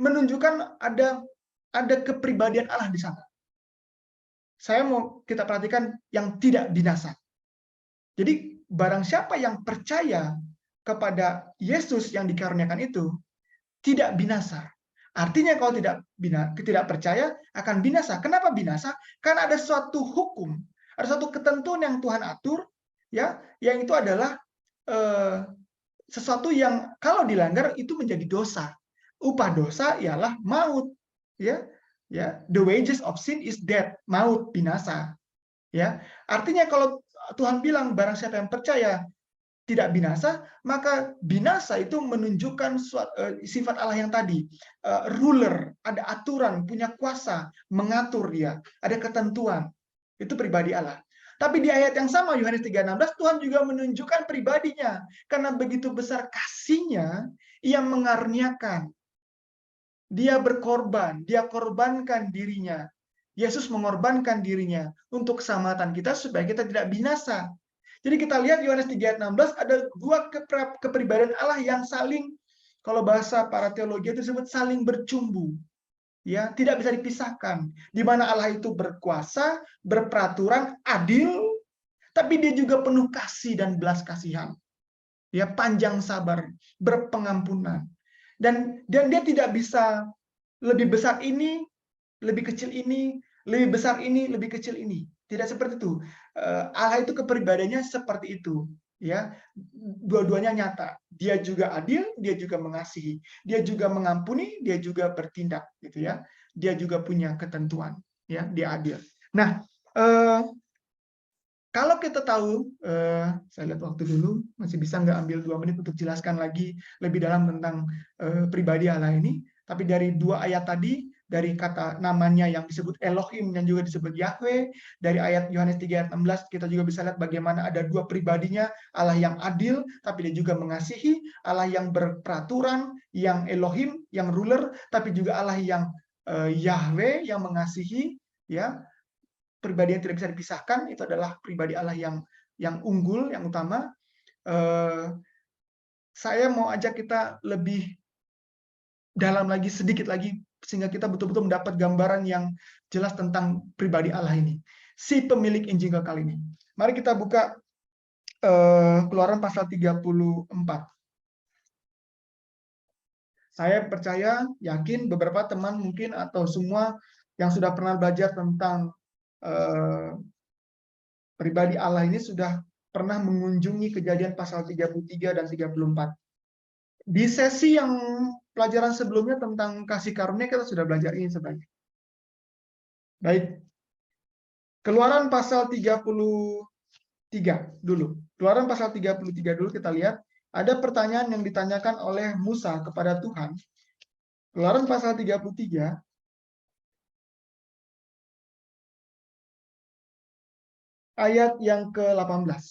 menunjukkan ada kepribadian Allah di sana. Saya mau kita perhatikan yang tidak binasa. Jadi barang siapa yang percaya kepada Yesus yang dikaruniakan itu tidak binasa. Artinya kalau tidak percaya akan binasa. Kenapa binasa? Karena ada suatu hukum, ada suatu ketentuan yang Tuhan atur, ya, yang itu adalah sesuatu yang kalau dilanggar itu menjadi dosa. Upah dosa ialah maut, ya. Ya, the wages of sin is death, maut, binasa. Ya, artinya kalau Tuhan bilang barang siapa yang percaya tidak binasa, maka binasa itu menunjukkan sifat Allah yang tadi, ruler, ada aturan, punya kuasa, mengatur dia, ada ketentuan. Itu pribadi Allah. Tapi di ayat yang sama, Yohanes 3:16, Tuhan juga menunjukkan pribadinya. Karena begitu besar kasihnya, ia mengaruniakan. Dia berkorban, dia korbankan dirinya. Yesus mengorbankan dirinya untuk keselamatan kita supaya kita tidak binasa. Jadi kita lihat Yohanes 3 ayat 16 ada dua kepribadian Allah yang saling, kalau bahasa para teologi itu disebut saling bercumbu. Ya, tidak bisa dipisahkan. Di mana Allah itu berkuasa, berperaturan, adil, tapi dia juga penuh kasih dan belas kasihan. Ya, panjang sabar, berpengampunan. Dan dia tidak bisa lebih besar ini, lebih kecil ini, lebih besar ini, lebih kecil ini. Tidak seperti itu. Allah itu kepribadiannya seperti itu, ya. Dua-duanya nyata. Dia juga adil, dia juga mengasihi. Dia juga mengampuni, dia juga bertindak, gitu ya. Dia juga punya ketentuan, ya. Dia adil. Nah, kalau kita tahu, saya lihat waktu dulu, masih bisa nggak ambil 2 menit untuk jelaskan lagi lebih dalam tentang pribadi Allah ini. Tapi dari 2 ayat tadi, dari kata namanya yang disebut Elohim dan juga disebut Yahweh, dari ayat Yohanes 3 ayat 16, kita juga bisa lihat bagaimana ada 2 pribadinya, Allah yang adil, tapi dia juga mengasihi, Allah yang berperaturan, yang Elohim, yang ruler, tapi juga Allah yang Yahweh, yang mengasihi, ya. Pribadi yang tidak bisa dipisahkan itu adalah pribadi Allah yang unggul, yang utama. Saya mau ajak kita lebih dalam lagi, sedikit lagi, sehingga kita betul-betul mendapat gambaran yang jelas tentang pribadi Allah ini, si pemilik Injil kekal ini. Mari kita buka Keluaran pasal 34. Saya percaya, yakin beberapa teman mungkin atau semua yang sudah pernah belajar tentang pribadi Allah ini sudah pernah mengunjungi Kejadian pasal 33 dan 34. Di sesi yang pelajaran sebelumnya tentang kasih karunia kita sudah belajar ini sebenarnya. Baik. Keluaran pasal 33 dulu. Keluaran pasal 33 dulu kita lihat. Ada pertanyaan yang ditanyakan oleh Musa kepada Tuhan. Keluaran pasal 33 ayat yang ke-18.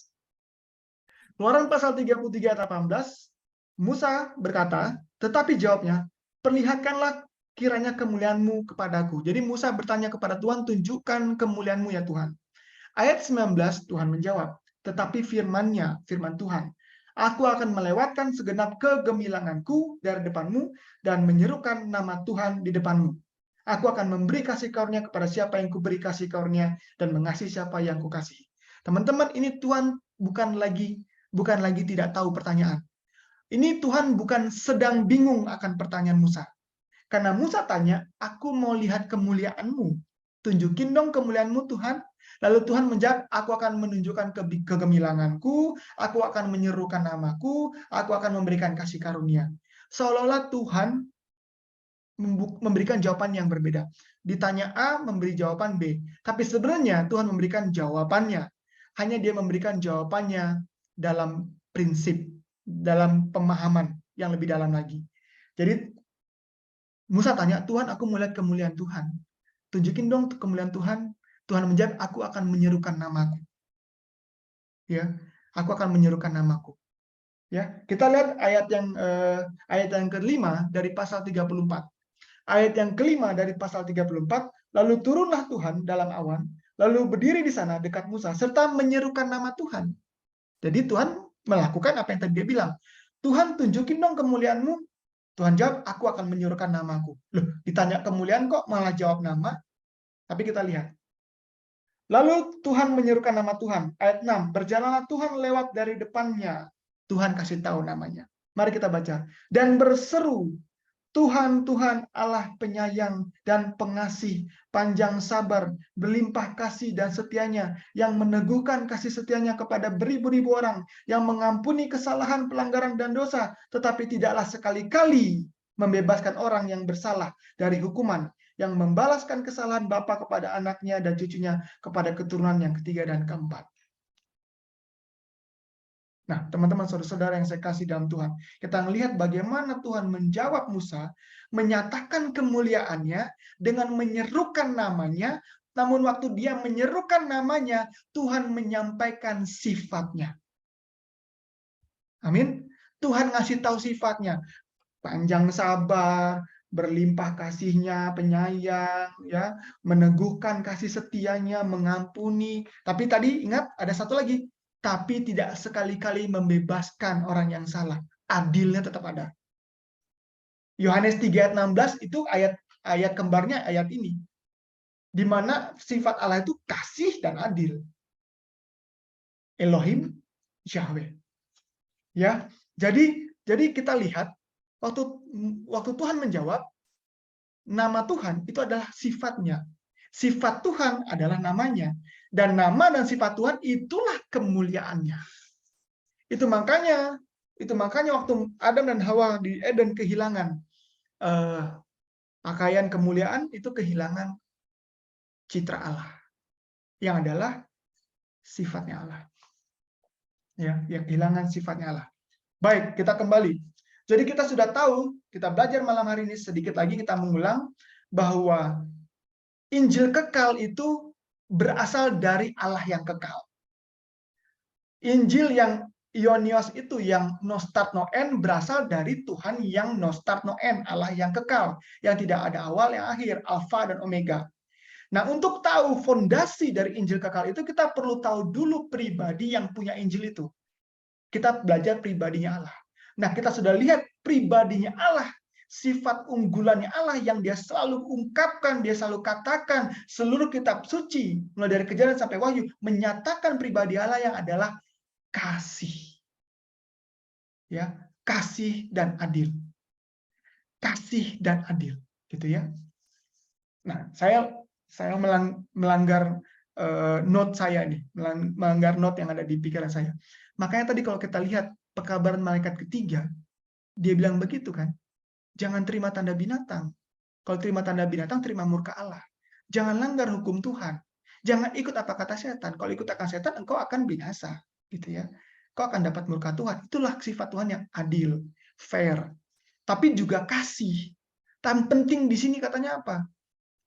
Keluaran pasal 33 ayat 18, Musa berkata, tetapi jawabnya, perlihatkanlah kiranya kemuliaan-Mu kepadaku. Jadi Musa bertanya kepada Tuhan, tunjukkan kemuliaan-Mu ya Tuhan. Ayat 19 Tuhan menjawab, tetapi firman-Nya, firman Tuhan, aku akan melewatkan segenap kegemilanganku dari depanmu dan menyerukan nama Tuhan di depanmu. Aku akan memberi kasih karunia kepada siapa yang kuberi kasih karunia dan mengasihi siapa yang kukasihi. Teman-teman, ini Tuhan bukan lagi tidak tahu pertanyaan. Ini Tuhan bukan sedang bingung akan pertanyaan Musa. Karena Musa tanya, aku mau lihat kemuliaan-Mu. Tunjukin dong kemuliaan-Mu Tuhan. Lalu Tuhan menjawab, aku akan menunjukkan kegemilanganku, aku akan menyerukan namaku, aku akan memberikan kasih karunia. Seolah-olah Tuhan memberikan jawaban yang berbeda. Ditanya A, memberi jawaban B. Tapi sebenarnya Tuhan memberikan jawabannya. Hanya dia memberikan jawabannya dalam prinsip, dalam pemahaman yang lebih dalam lagi. Jadi Musa tanya, Tuhan, aku melihat kemuliaan Tuhan. Tunjukin dong kemuliaan Tuhan. Tuhan menjawab, aku akan menyerukan namaku. Ya, aku akan menyerukan namaku. Ya, kita lihat ayat yang kelima dari pasal 34. Ayat yang kelima dari pasal 34, lalu turunlah Tuhan dalam awan, lalu berdiri di sana dekat Musa, serta menyerukan nama Tuhan. Jadi Tuhan melakukan apa yang tadi dia bilang. Tuhan, tunjukin dong kemuliaan-Mu. Tuhan jawab, aku akan menyerukan namaku. Loh, ditanya kemuliaan kok malah jawab nama? Tapi kita lihat. Lalu Tuhan menyerukan nama Tuhan. Ayat 6, berjalanlah Tuhan lewat dari depannya. Tuhan kasih tahu namanya. Mari kita baca. Dan berseru, Tuhan, Tuhan Allah penyayang dan pengasih, panjang sabar, berlimpah kasih dan setianya, yang meneguhkan kasih setianya kepada beribu-ribu orang, yang mengampuni kesalahan, pelanggaran, dan dosa, tetapi tidaklah sekali-kali membebaskan orang yang bersalah dari hukuman, yang membalaskan kesalahan bapa kepada anaknya dan cucunya kepada keturunan yang ketiga dan keempat. Nah, teman-teman saudara-saudara yang saya kasih dalam Tuhan, kita melihat bagaimana Tuhan menjawab Musa, menyatakan kemuliaannya dengan menyerukan namanya, namun waktu dia menyerukan namanya, Tuhan menyampaikan sifatnya. Amin. Tuhan ngasih tahu sifatnya. Panjang sabar, berlimpah kasihnya, penyayang, ya, meneguhkan kasih setianya, mengampuni. Tapi tadi ingat ada satu lagi, tapi tidak sekali-kali membebaskan orang yang salah. Adilnya tetap ada. Yohanes 3 ayat 16 itu ayat kembarnya ayat ini. Di mana sifat Allah itu kasih dan adil. Elohim, Yahweh. Ya. Jadi kita lihat waktu Tuhan menjawab, nama Tuhan itu adalah sifatnya. Sifat Tuhan adalah namanya. Dan nama dan sifat Tuhan itulah kemuliaannya. Itu makanya waktu Adam dan Hawa di Eden kehilangan pakaian kemuliaan, itu kehilangan citra Allah. Yang adalah sifatnya Allah. Ya, yang kehilangan sifatnya Allah. Baik, kita kembali. Jadi kita sudah tahu, kita belajar malam hari ini sedikit lagi kita mengulang bahwa Injil kekal itu berasal dari Allah yang kekal. Injil yang Ionios itu yang no start no end berasal dari Tuhan yang no start no end, Allah yang kekal, yang tidak ada awal yang akhir, alfa dan omega. Nah, untuk tahu fondasi dari Injil kekal itu kita perlu tahu dulu pribadi yang punya Injil itu. Kita belajar pribadinya Allah. Nah, kita sudah lihat pribadinya Allah, sifat unggulannya Allah yang dia selalu ungkapkan, dia selalu katakan, seluruh kitab suci, mulai dari Kejadian sampai Wahyu, menyatakan pribadi Allah yang adalah kasih. Ya, kasih dan adil. Kasih dan adil, gitu ya. Nah, saya melanggar note saya nih, melanggar note yang ada di pikiran saya. Makanya tadi kalau kita lihat pekabaran malaikat ketiga, dia bilang begitu kan, jangan terima tanda binatang. Kalau terima tanda binatang, terima murka Allah. Jangan langgar hukum Tuhan. Jangan ikut apa kata setan. Kalau ikut akan setan, engkau akan binasa, gitu ya. Kau akan dapat murka Tuhan. Itulah sifat Tuhan yang adil, fair, tapi juga kasih. Dan penting di sini katanya apa?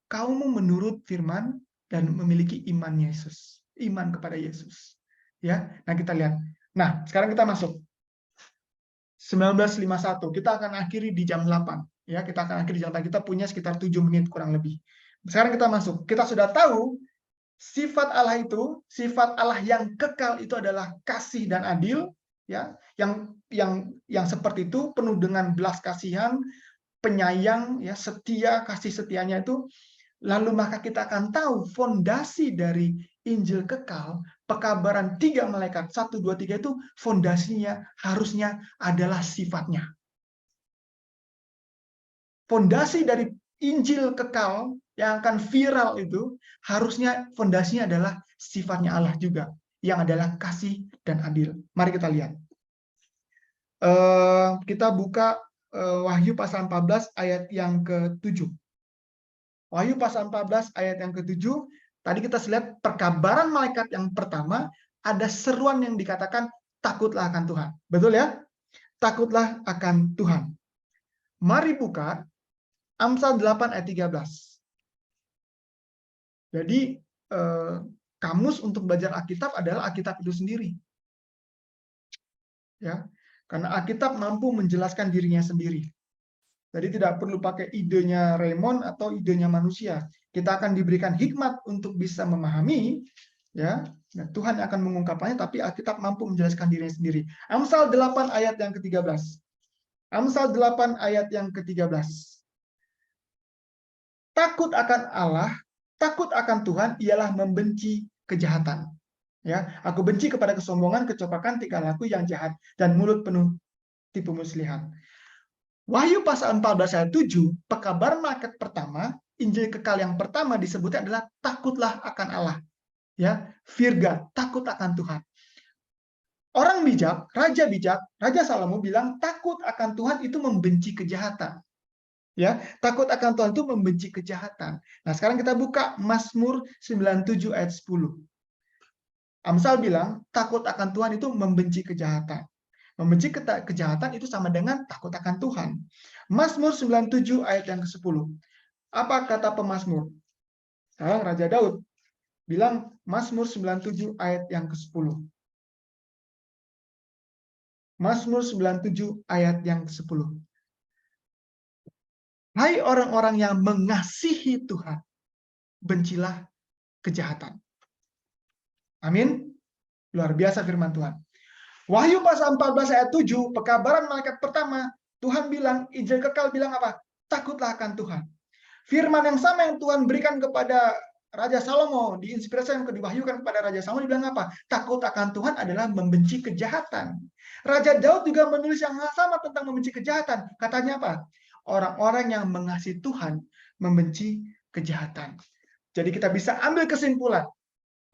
Kamu menurut firman dan memiliki iman Yesus, iman kepada Yesus. Ya, nah kita lihat. Nah, sekarang kita masuk 1951. Kita akan akhiri di jam 8. Ya, kita akan akhiri jam kita punya sekitar 7 menit kurang lebih. Sekarang kita masuk. Kita sudah tahu sifat Allah itu, sifat Allah yang kekal itu adalah kasih dan adil, ya. Yang seperti itu penuh dengan belas kasihan, penyayang, ya, setia, kasih setianya itu. Lalu maka kita akan tahu fondasi dari Injil kekal, pekabaran 3 malaikat 1, 2, 3 itu fondasinya harusnya adalah sifatnya. Fondasi dari Injil kekal yang akan viral itu harusnya fondasinya adalah sifatnya Allah juga, yang adalah kasih dan adil. Mari kita lihat. Kita buka Wahyu pasal 14 ayat yang ke-7. Wahyu pasal 14 ayat yang ke-7, tadi kita lihat perkabaran malaikat yang pertama, ada seruan yang dikatakan takutlah akan Tuhan. Betul ya? Takutlah akan Tuhan. Mari buka Amsal 8 ayat 13. Jadi kamus untuk belajar Alkitab adalah Alkitab itu sendiri. Ya. Karena Alkitab mampu menjelaskan dirinya sendiri. Jadi tidak perlu pakai idenya Raymond atau idenya manusia. Kita akan diberikan hikmat untuk bisa memahami, ya. Nah, Tuhan akan mengungkapkannya, tapi Alkitab mampu menjelaskan dirinya sendiri. Amsal 8 ayat yang ke-13. Amsal 8 ayat yang ke-13. Takut akan Allah, takut akan Tuhan ialah membenci kejahatan. Ya, aku benci kepada kesombongan, kecopakan, tingkah laku yang jahat, dan mulut penuh tipu muslihat. Wahyu pasal 14 ayat 7, pekabaran malaikat pertama, Injil kekal yang pertama disebutnya adalah takutlah akan Allah. Ya, virga, takut akan Tuhan. Orang bijak, Raja Salomo bilang takut akan Tuhan itu membenci kejahatan. Ya, takut akan Tuhan itu membenci kejahatan. Nah, sekarang kita buka Mazmur 97 ayat 10. Amsal bilang takut akan Tuhan itu membenci kejahatan. Membenci kejahatan itu sama dengan takut akan Tuhan. Mazmur 97 ayat yang ke-10. Apa kata pemazmur? Sekarang Raja Daud bilang Mazmur 97 ayat yang ke-10. Mazmur 97 ayat yang ke-10. Hai orang-orang yang mengasihi Tuhan, bencilah kejahatan. Amin. Luar biasa firman Tuhan. Wahyu pasal 14 ayat 7, pekabaran malaikat pertama, Tuhan bilang, Injil kekal bilang apa? Takutlah akan Tuhan. Firman yang sama yang Tuhan berikan kepada Raja Salomo, diinspirasi yang diwahyukan kepada Raja Salomo, dibilang apa? Takut akan Tuhan adalah membenci kejahatan. Raja Daud juga menulis yang sama tentang membenci kejahatan. Katanya apa? Orang-orang yang mengasihi Tuhan membenci kejahatan. Jadi kita bisa ambil kesimpulan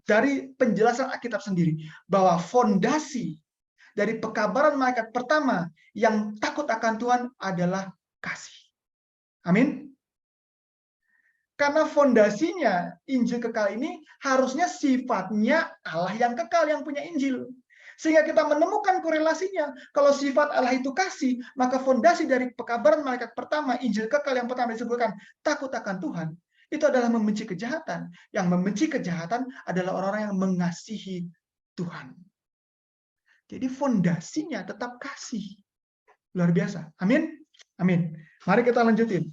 dari penjelasan Alkitab sendiri bahwa fondasi dari pekabaran malaikat pertama yang takut akan Tuhan adalah kasih. Amin. Karena fondasinya Injil kekal ini harusnya sifatnya Allah yang kekal yang punya Injil. Sehingga kita menemukan korelasinya. Kalau sifat Allah itu kasih, maka fondasi dari pekabaran malaikat pertama, Injil kekal yang pertama disebutkan takut akan Tuhan, itu adalah membenci kejahatan. Yang membenci kejahatan adalah orang-orang yang mengasihi Tuhan. Jadi fondasinya tetap kasih. Luar biasa. Amin. Amin. Mari kita lanjutin.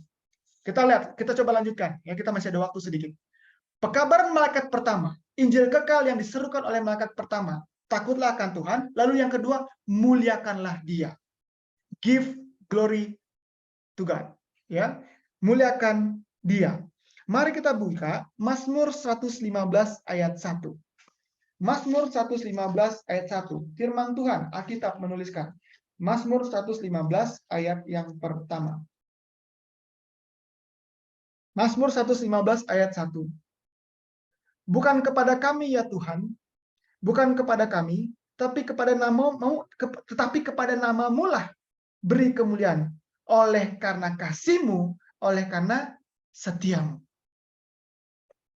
Kita lihat, kita coba lanjutkan. Ya, kita masih ada waktu sedikit. Pekabaran malaikat pertama, Injil kekal yang diserukan oleh malaikat pertama, takutlah akan Tuhan. Lalu yang kedua, muliakanlah Dia. Give glory to God. Ya, muliakan Dia. Mari kita buka Mazmur 115 ayat 1. Mazmur 115 ayat 1. Firman Tuhan, Alkitab menuliskan. Mazmur 115 ayat yang pertama. Mazmur 115 ayat 1. Bukan kepada kami ya Tuhan, bukan kepada kami, tetapi kepada namamu lah beri kemuliaan. Oleh karena kasih-Mu, oleh karena setiamu.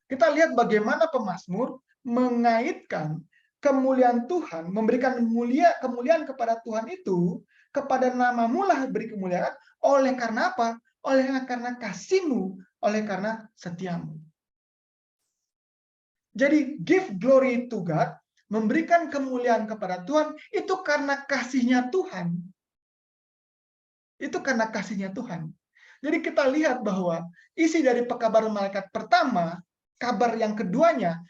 Kita lihat bagaimana pemazmur mengaitkan kemuliaan Tuhan, memberikan kemuliaan kepada Tuhan itu, kepada namamu lah beri kemuliaan, oleh karena apa? Oleh karena kasih-Mu, oleh karena setiamu. Jadi give glory to God, memberikan kemuliaan kepada Tuhan, itu karena kasihnya Tuhan. Itu karena kasihnya Tuhan. Jadi kita lihat bahwa isi dari pekabaran malaikat pertama, kabar yang keduanya,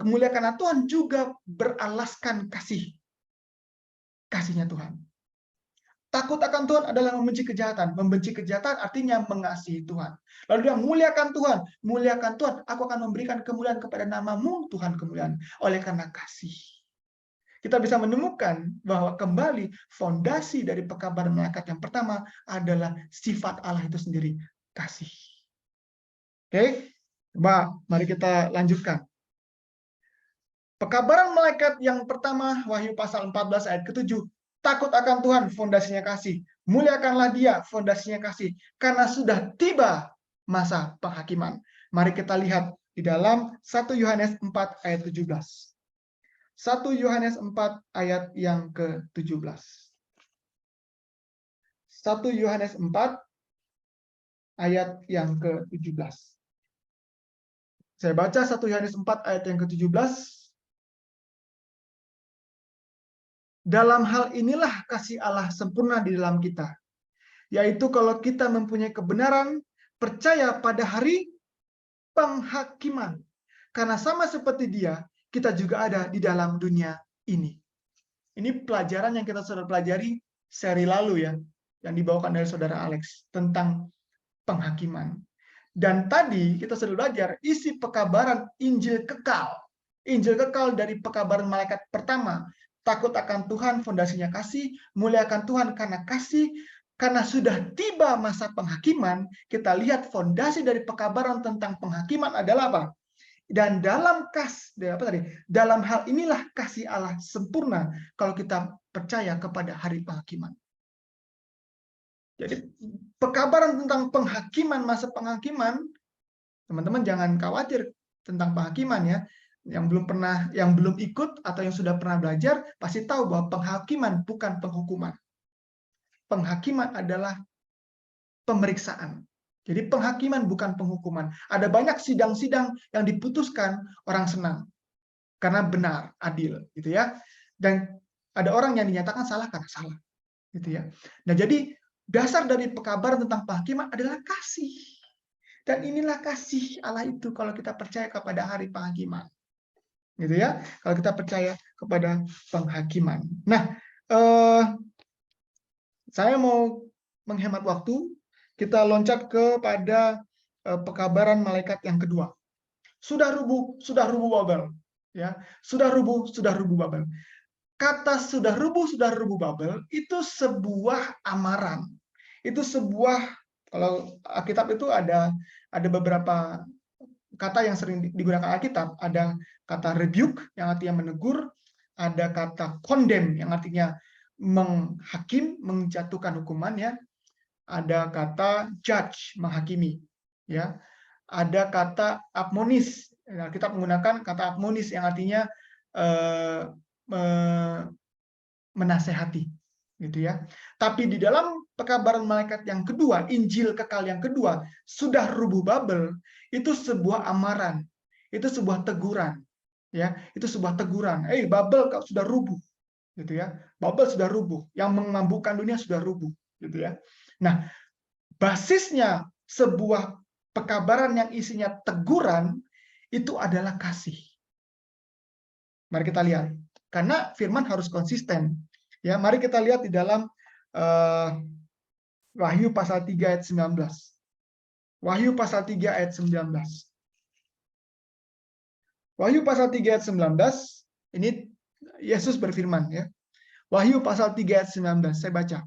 kemuliaan Tuhan juga beralaskan kasihnya Tuhan. Takut akan Tuhan adalah membenci kejahatan. Membenci kejahatan artinya mengasihi Tuhan. Lalu dia muliakan Tuhan, aku akan memberikan kemuliaan kepada namamu, Tuhan kemuliaan, oleh karena kasih. Kita bisa menemukan bahwa kembali fondasi dari pekabaran malaikat yang pertama adalah sifat Allah itu sendiri, kasih. Oke, coba mari kita lanjutkan. Pekabaran malaikat yang pertama, Wahyu pasal 14 ayat ke-7. Takut akan Tuhan, fondasinya kasih. Muliakanlah dia, fondasinya kasih. Karena sudah tiba masa penghakiman. Mari kita lihat di dalam 1 Yohanes 4 ayat 17. 1 Yohanes 4 ayat yang ke-17. 1 Yohanes 4 ayat yang ke-17. Saya baca 1 Yohanes 4 ayat yang ke-17. Dalam hal inilah kasih Allah sempurna di dalam kita, yaitu kalau kita mempunyai kebenaran, percaya pada hari penghakiman. Karena sama seperti dia, kita juga ada di dalam dunia ini. Ini pelajaran yang kita sudah pelajari seri lalu ya, yang dibawakan dari saudara Alex tentang penghakiman. Dan tadi kita sudah belajar isi pekabaran Injil kekal. Injil kekal dari pekabaran malaikat pertama. Takut akan Tuhan, fondasinya kasih. Muliakan Tuhan karena kasih. Karena sudah tiba masa penghakiman, kita lihat fondasi dari pekabaran tentang penghakiman adalah apa? Dan dalam hal inilah kasih Allah sempurna kalau kita percaya kepada hari penghakiman. Jadi pekabaran tentang penghakiman, masa penghakiman, teman-teman jangan khawatir tentang penghakiman ya. Yang belum ikut atau yang sudah pernah belajar pasti tahu bahwa penghakiman bukan penghukuman. Penghakiman adalah pemeriksaan. Jadi penghakiman bukan penghukuman. Ada banyak sidang-sidang yang diputuskan orang senang karena benar, adil, gitu ya. Dan ada orang yang dinyatakan salah karena salah, gitu ya. Nah, jadi dasar dari pekabaran tentang penghakiman adalah kasih. Dan inilah kasih Allah itu kalau kita percaya kepada hari penghakiman. Gitu ya, kalau kita percaya kepada penghakiman. Nah, saya mau menghemat waktu, kita loncat kepada pekabaran malaikat yang kedua. Sudah rubuh Babel. Ya, sudah rubuh Babel. Kata sudah rubuh Babel itu sebuah amaran. Itu sebuah, kalau Alkitab itu ada beberapa kata yang sering digunakan Alkitab. Ada kata rebuke yang artinya menegur, ada kata condemn yang artinya menghakim, menjatuhkan hukuman ya. Ada kata judge, menghakimi ya. Ada kata admonis. Kita menggunakan kata admonis yang artinya menasehati gitu ya. Tapi di dalam pekabaran malaikat yang kedua, Injil kekal yang kedua, sudah rubuh Babel, itu sebuah amaran, itu sebuah teguran, ya, itu sebuah teguran. Babel kau sudah rubuh, gitu ya. Babel sudah rubuh, yang memabukkan dunia sudah rubuh, gitu ya. Nah, basisnya sebuah pekabaran yang isinya teguran itu adalah kasih. Mari kita lihat, karena firman harus konsisten. Ya, mari kita lihat di dalam Wahyu pasal 3 ayat 19. Wahyu pasal 3 ayat 19. Wahyu pasal 3 ayat 19, ini Yesus berfirman ya. Wahyu pasal 3 ayat 19, saya baca.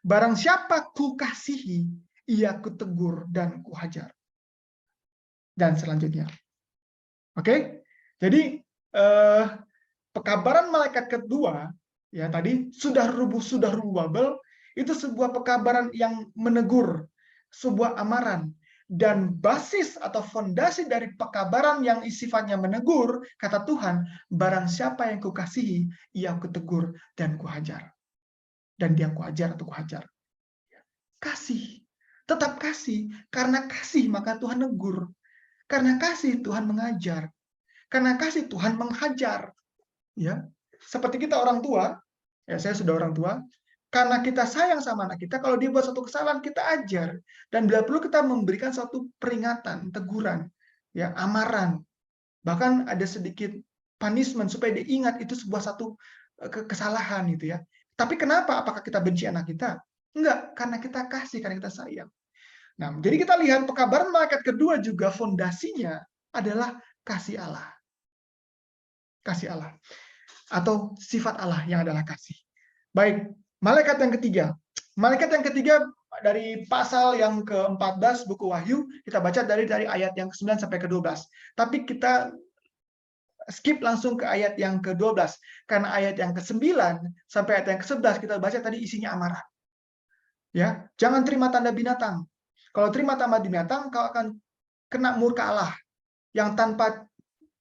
Barang siapa kukasihi, ia kutegur dan kuhajar. Dan selanjutnya. Oke? Jadi pekabaran malaikat kedua ya tadi sudah rubuh Babel itu sebuah pekabaran yang menegur, sebuah amaran, dan basis atau fondasi dari pekabaran yang sifatnya menegur, kata Tuhan, barang siapa yang kukasihi ia kutegur dan kuhajar. Dan dia kuhajar atau kuhajar. Kasih, tetap kasih, karena kasih maka Tuhan negur, karena kasih Tuhan mengajar, karena kasih Tuhan menghajar. Ya, seperti kita orang tua, ya saya sudah orang tua, Karena kita sayang sama anak kita, kalau dia buat satu kesalahan, kita ajar. Dan bila perlu kita memberikan suatu peringatan, teguran, ya, amaran. Bahkan ada sedikit punishment supaya dia ingat itu sebuah satu kesalahan gitu ya. Tapi kenapa? Apakah kita benci anak kita? Enggak, karena kita kasih, karena kita sayang. Nah, jadi kita lihat pekabaran malaikat kedua juga fondasinya adalah kasih Allah. Kasih Allah. Atau sifat Allah yang adalah kasih. Baik, malaikat yang ketiga. Malaikat yang ketiga dari pasal yang ke-14 buku Wahyu, kita baca dari ayat yang ke-9 sampai ke-12. Tapi kita skip langsung ke ayat yang ke-12. Karena ayat yang ke-9 sampai ayat yang ke-11 kita baca tadi isinya amarah. Ya, jangan terima tanda binatang. Kalau terima tanda binatang, kau akan kena murka Allah yang tanpa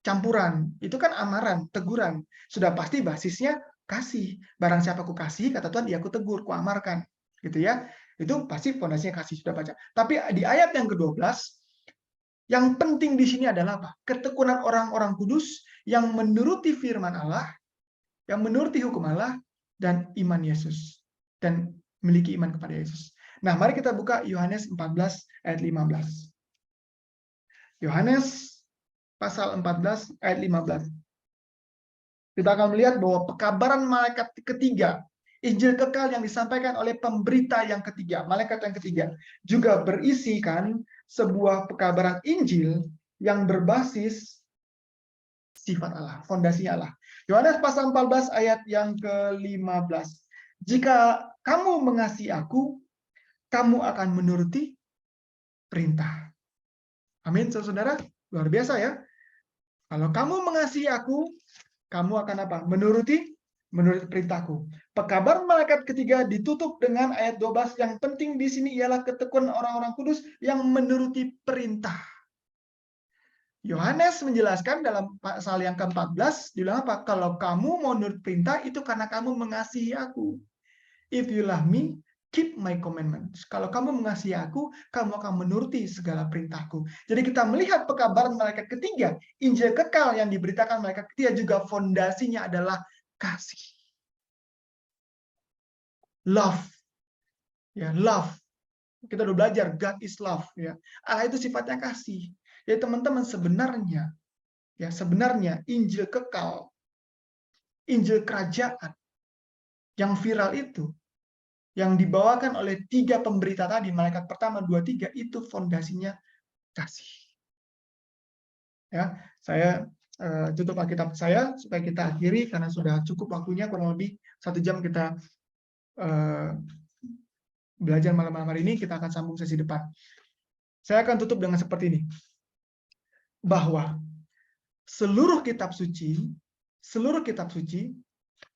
campuran. Itu kan amaran, teguran. Sudah pasti basisnya kasih. Barang siapa ku kasih, kata Tuhan, ya ku tegur, ku amarkan. Gitu ya. Itu pasti fondasinya kasih, sudah baca. Tapi di ayat yang ke-12, yang penting di sini adalah apa? Ketekunan orang-orang kudus yang menuruti firman Allah, yang menuruti hukum Allah, dan iman Yesus. Dan memiliki iman kepada Yesus. Nah, mari kita buka Yohanes 14 ayat 15. Yohanes pasal 14 ayat 15. Kita akan melihat bahwa pekabaran malaikat ketiga, Injil kekal yang disampaikan oleh pemberita yang ketiga, malaikat yang ketiga, juga berisikan sebuah pekabaran Injil yang berbasis sifat Allah, fondasinya Allah. Yohanes pasal 14 ayat yang ke-15. Jika kamu mengasihi aku, kamu akan menuruti perintah. Amin, saudara. Luar biasa ya. Kalau kamu mengasihi aku, kamu akan apa? Menuruti perintahku. Pekabaran malaikat ketiga ditutup dengan ayat 12. Yang penting di sini ialah ketekunan orang-orang kudus yang menuruti perintah. Yohanes menjelaskan dalam pasal yang ke-14, dibilang apa? Kalau kamu mau menurut perintah, itu karena kamu mengasihi aku. If you love me, keep my commandments. Kalau kamu mengasihi aku, kamu akan menuruti segala perintahku. Jadi kita melihat pekabaran malaikat ketiga, Injil kekal yang diberitakan malaikat ketiga juga fondasinya adalah kasih. Love. Ya, love. Kita udah belajar God is love, ya. Allah itu sifatnya kasih. Jadi teman-teman sebenarnya Injil kekal, Injil kerajaan yang viral itu, yang dibawakan oleh 3 pemberita tadi, malaikat pertama, 2, 3, itu fondasinya kasih. Ya, saya tutup Alkitab saya supaya kita akhiri karena sudah cukup waktunya, kurang lebih 1 jam kita belajar malam-malam hari ini. Kita akan sambung sesi depan. Saya akan tutup dengan seperti ini, bahwa seluruh kitab suci,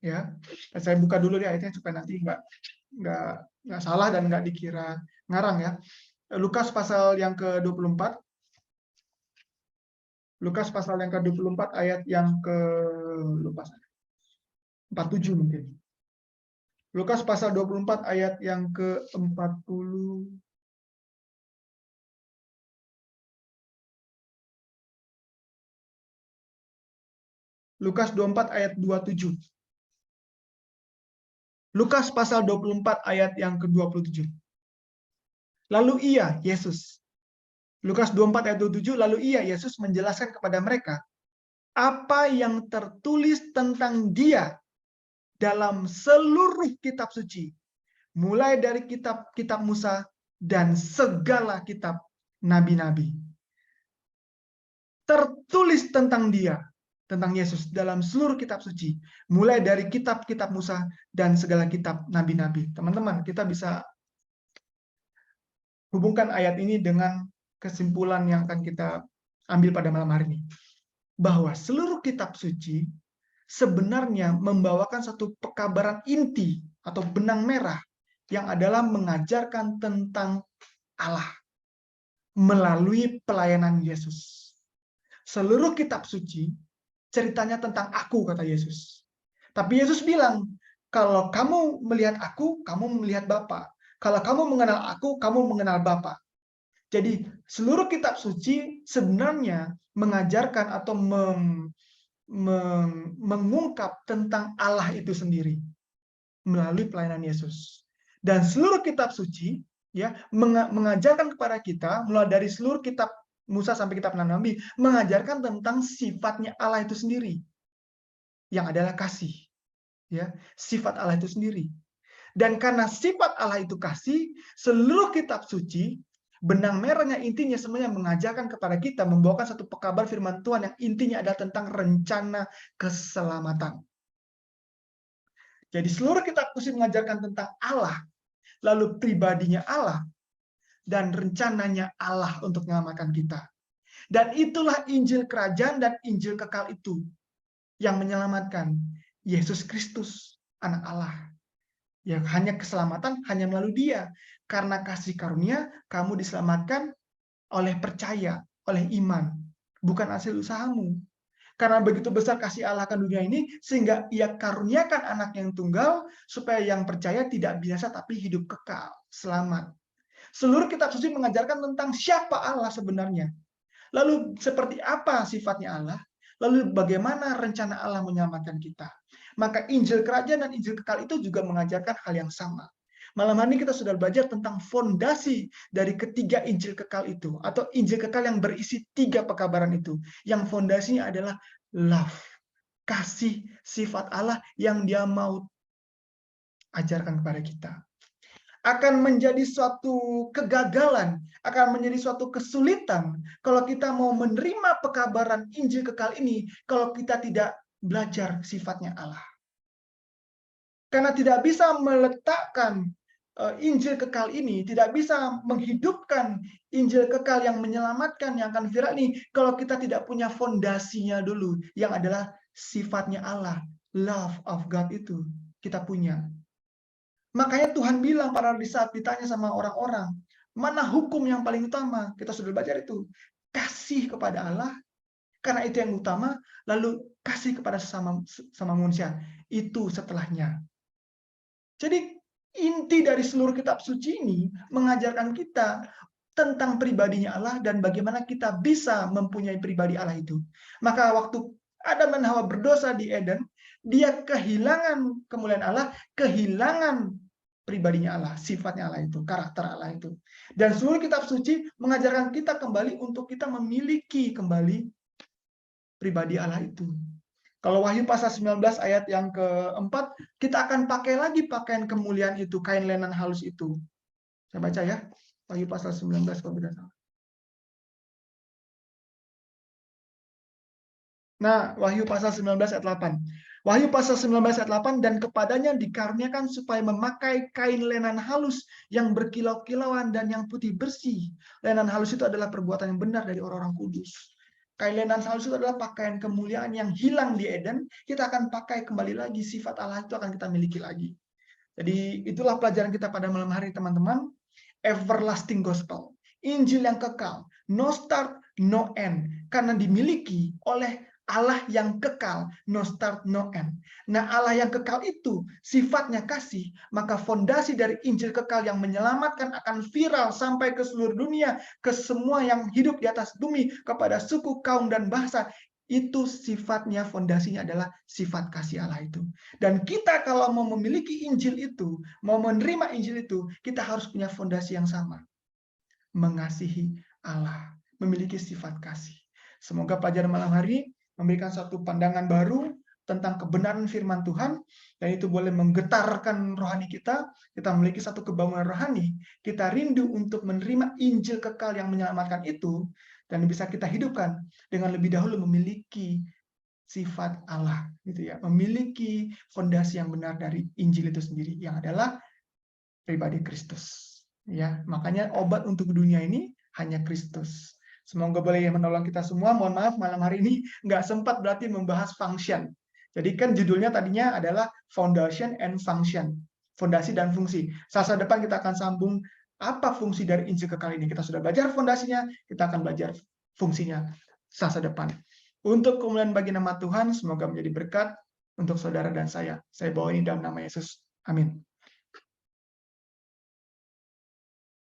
ya, saya buka dulu di ayatnya supaya nanti nggak salah dan nggak dikira ngarang ya. Lukas pasal yang ke-24. Lukas pasal yang ke-24 ayat yang ke 47 mungkin. Lukas pasal 24 ayat yang ke-40. Lukas 24 ayat 27. Lukas pasal 24 ayat yang ke-27. Lalu ia, Yesus. Lukas 24 ayat 27, lalu ia, Yesus menjelaskan kepada mereka apa yang tertulis tentang dia dalam seluruh kitab suci, mulai dari kitab Musa dan segala kitab nabi-nabi. Tertulis tentang dia, tentang Yesus dalam seluruh kitab suci, mulai dari kitab-kitab Musa dan segala kitab nabi-nabi. Teman-teman, kita bisa hubungkan ayat ini dengan kesimpulan yang akan kita ambil pada malam hari ini. Bahwa seluruh kitab suci sebenarnya membawakan satu pekabaran inti atau benang merah yang adalah mengajarkan tentang Allah melalui pelayanan Yesus. Seluruh kitab suci ceritanya tentang aku, kata Yesus. Tapi Yesus bilang, kalau kamu melihat aku, kamu melihat Bapa. Kalau kamu mengenal aku, kamu mengenal Bapa. Jadi seluruh kitab suci sebenarnya mengajarkan atau mengungkap tentang Allah itu sendiri. melalui pelayanan Yesus. Dan seluruh kitab suci ya mengajarkan kepada kita, mulai dari seluruh kitab Musa sampai kitab Nabi, mengajarkan tentang sifatnya Allah itu sendiri, yang adalah kasih. Ya, sifat Allah itu sendiri. Dan karena sifat Allah itu kasih, seluruh kitab suci, benang merahnya intinya semuanya mengajarkan kepada kita, membawakan satu kabar firman Tuhan yang intinya adalah tentang rencana keselamatan. Jadi seluruh kitab suci mengajarkan tentang Allah, lalu pribadinya Allah, dan rencananya Allah untuk menyelamatkan kita. Dan itulah Injil Kerajaan dan Injil Kekal itu yang menyelamatkan Yesus Kristus, anak Allah. Yang hanya keselamatan hanya melalui Dia. Karena kasih karunia kamu diselamatkan oleh percaya, oleh iman, bukan hasil usahamu. Karena begitu besar kasih Allah akan dunia ini, sehingga Ia karuniakan anak yang tunggal, supaya yang percaya tidak binasa tapi hidup kekal, selamat. Seluruh kitab suci mengajarkan tentang siapa Allah sebenarnya. Lalu seperti apa sifatnya Allah? Lalu bagaimana rencana Allah menyelamatkan kita? Maka Injil Kerajaan dan Injil Kekal itu juga mengajarkan hal yang sama. Malam hari ini kita sudah belajar tentang fondasi dari ketiga Injil Kekal itu, atau Injil Kekal yang berisi 3 pekabaran itu. Yang fondasinya adalah love, kasih sifat Allah yang Dia mau ajarkan kepada kita. Akan menjadi suatu kegagalan, akan menjadi suatu kesulitan kalau kita mau menerima pekabaran Injil Kekal ini kalau kita tidak belajar sifatnya Allah. Karena tidak bisa meletakkan Injil Kekal ini, tidak bisa menghidupkan Injil Kekal yang menyelamatkan, yang akan viral ini, kalau kita tidak punya fondasinya dulu, yang adalah sifatnya Allah, love of God itu kita punya. Makanya Tuhan bilang pada saat ditanya sama orang-orang, mana hukum yang paling utama? Kita sudah belajar itu. Kasih kepada Allah, karena itu yang utama, lalu kasih kepada sama manusia. Itu setelahnya. Jadi inti dari seluruh kitab suci ini mengajarkan kita tentang pribadinya Allah dan bagaimana kita bisa mempunyai pribadi Allah itu. Maka waktu Adam dan Hawa berdosa di Eden, dia kehilangan kemuliaan Allah, kehilangan pribadinya Allah, sifatnya Allah itu, karakter Allah itu. Dan seluruh kitab suci mengajarkan kita kembali untuk kita memiliki kembali pribadi Allah itu. Kalau Wahyu pasal 19 ayat yang keempat, kita akan pakai lagi pakaian kemuliaan itu, kain lenan halus itu. Saya baca ya, Wahyu pasal 19 kalau tidak salah. Nah, Wahyu pasal 19 ayat 8. Wahyu pasal 19 ayat 8, dan kepadanya dikaruniakan supaya memakai kain lenan halus yang berkilau-kilauan dan yang putih bersih. Lenan halus itu adalah perbuatan yang benar dari orang-orang kudus. Kain lenan halus itu adalah pakaian kemuliaan yang hilang di Eden. Kita akan pakai kembali lagi, sifat Allah itu akan kita miliki lagi. Jadi itulah pelajaran kita pada malam hari, teman-teman. Everlasting gospel. Injil yang kekal. No start, no end. Karena dimiliki oleh Allah yang kekal, no start, no end. Nah, Allah yang kekal itu sifatnya kasih, maka fondasi dari Injil kekal yang menyelamatkan akan viral sampai ke seluruh dunia, ke semua yang hidup di atas bumi, kepada suku, kaum, dan bahasa. Itu sifatnya, fondasinya adalah sifat kasih Allah itu. Dan kita kalau mau memiliki Injil itu, mau menerima Injil itu, kita harus punya fondasi yang sama. Mengasihi Allah, memiliki sifat kasih. Semoga pelajaran malam hari memberikan satu pandangan baru tentang kebenaran firman Tuhan, dan itu boleh menggetarkan rohani kita memiliki satu kebangunan rohani, kita rindu untuk menerima Injil kekal yang menyelamatkan itu, dan bisa kita hidupkan dengan lebih dahulu memiliki sifat Allah, gitu ya, memiliki fondasi yang benar dari Injil itu sendiri, yang adalah pribadi Kristus. Ya, makanya obat untuk dunia ini hanya Kristus. Semoga boleh menolong kita semua. Mohon maaf malam hari ini nggak sempat berarti membahas function. Jadi kan judulnya tadinya adalah Foundation and Function, fondasi dan fungsi. Selasa depan kita akan sambung apa fungsi dari Injil kekal ini. Kita sudah belajar fondasinya, kita akan belajar fungsinya Selasa depan. Untuk kemuliaan bagi nama Tuhan, semoga menjadi berkat untuk saudara dan saya. Saya bawa ini dalam nama Yesus. Amin.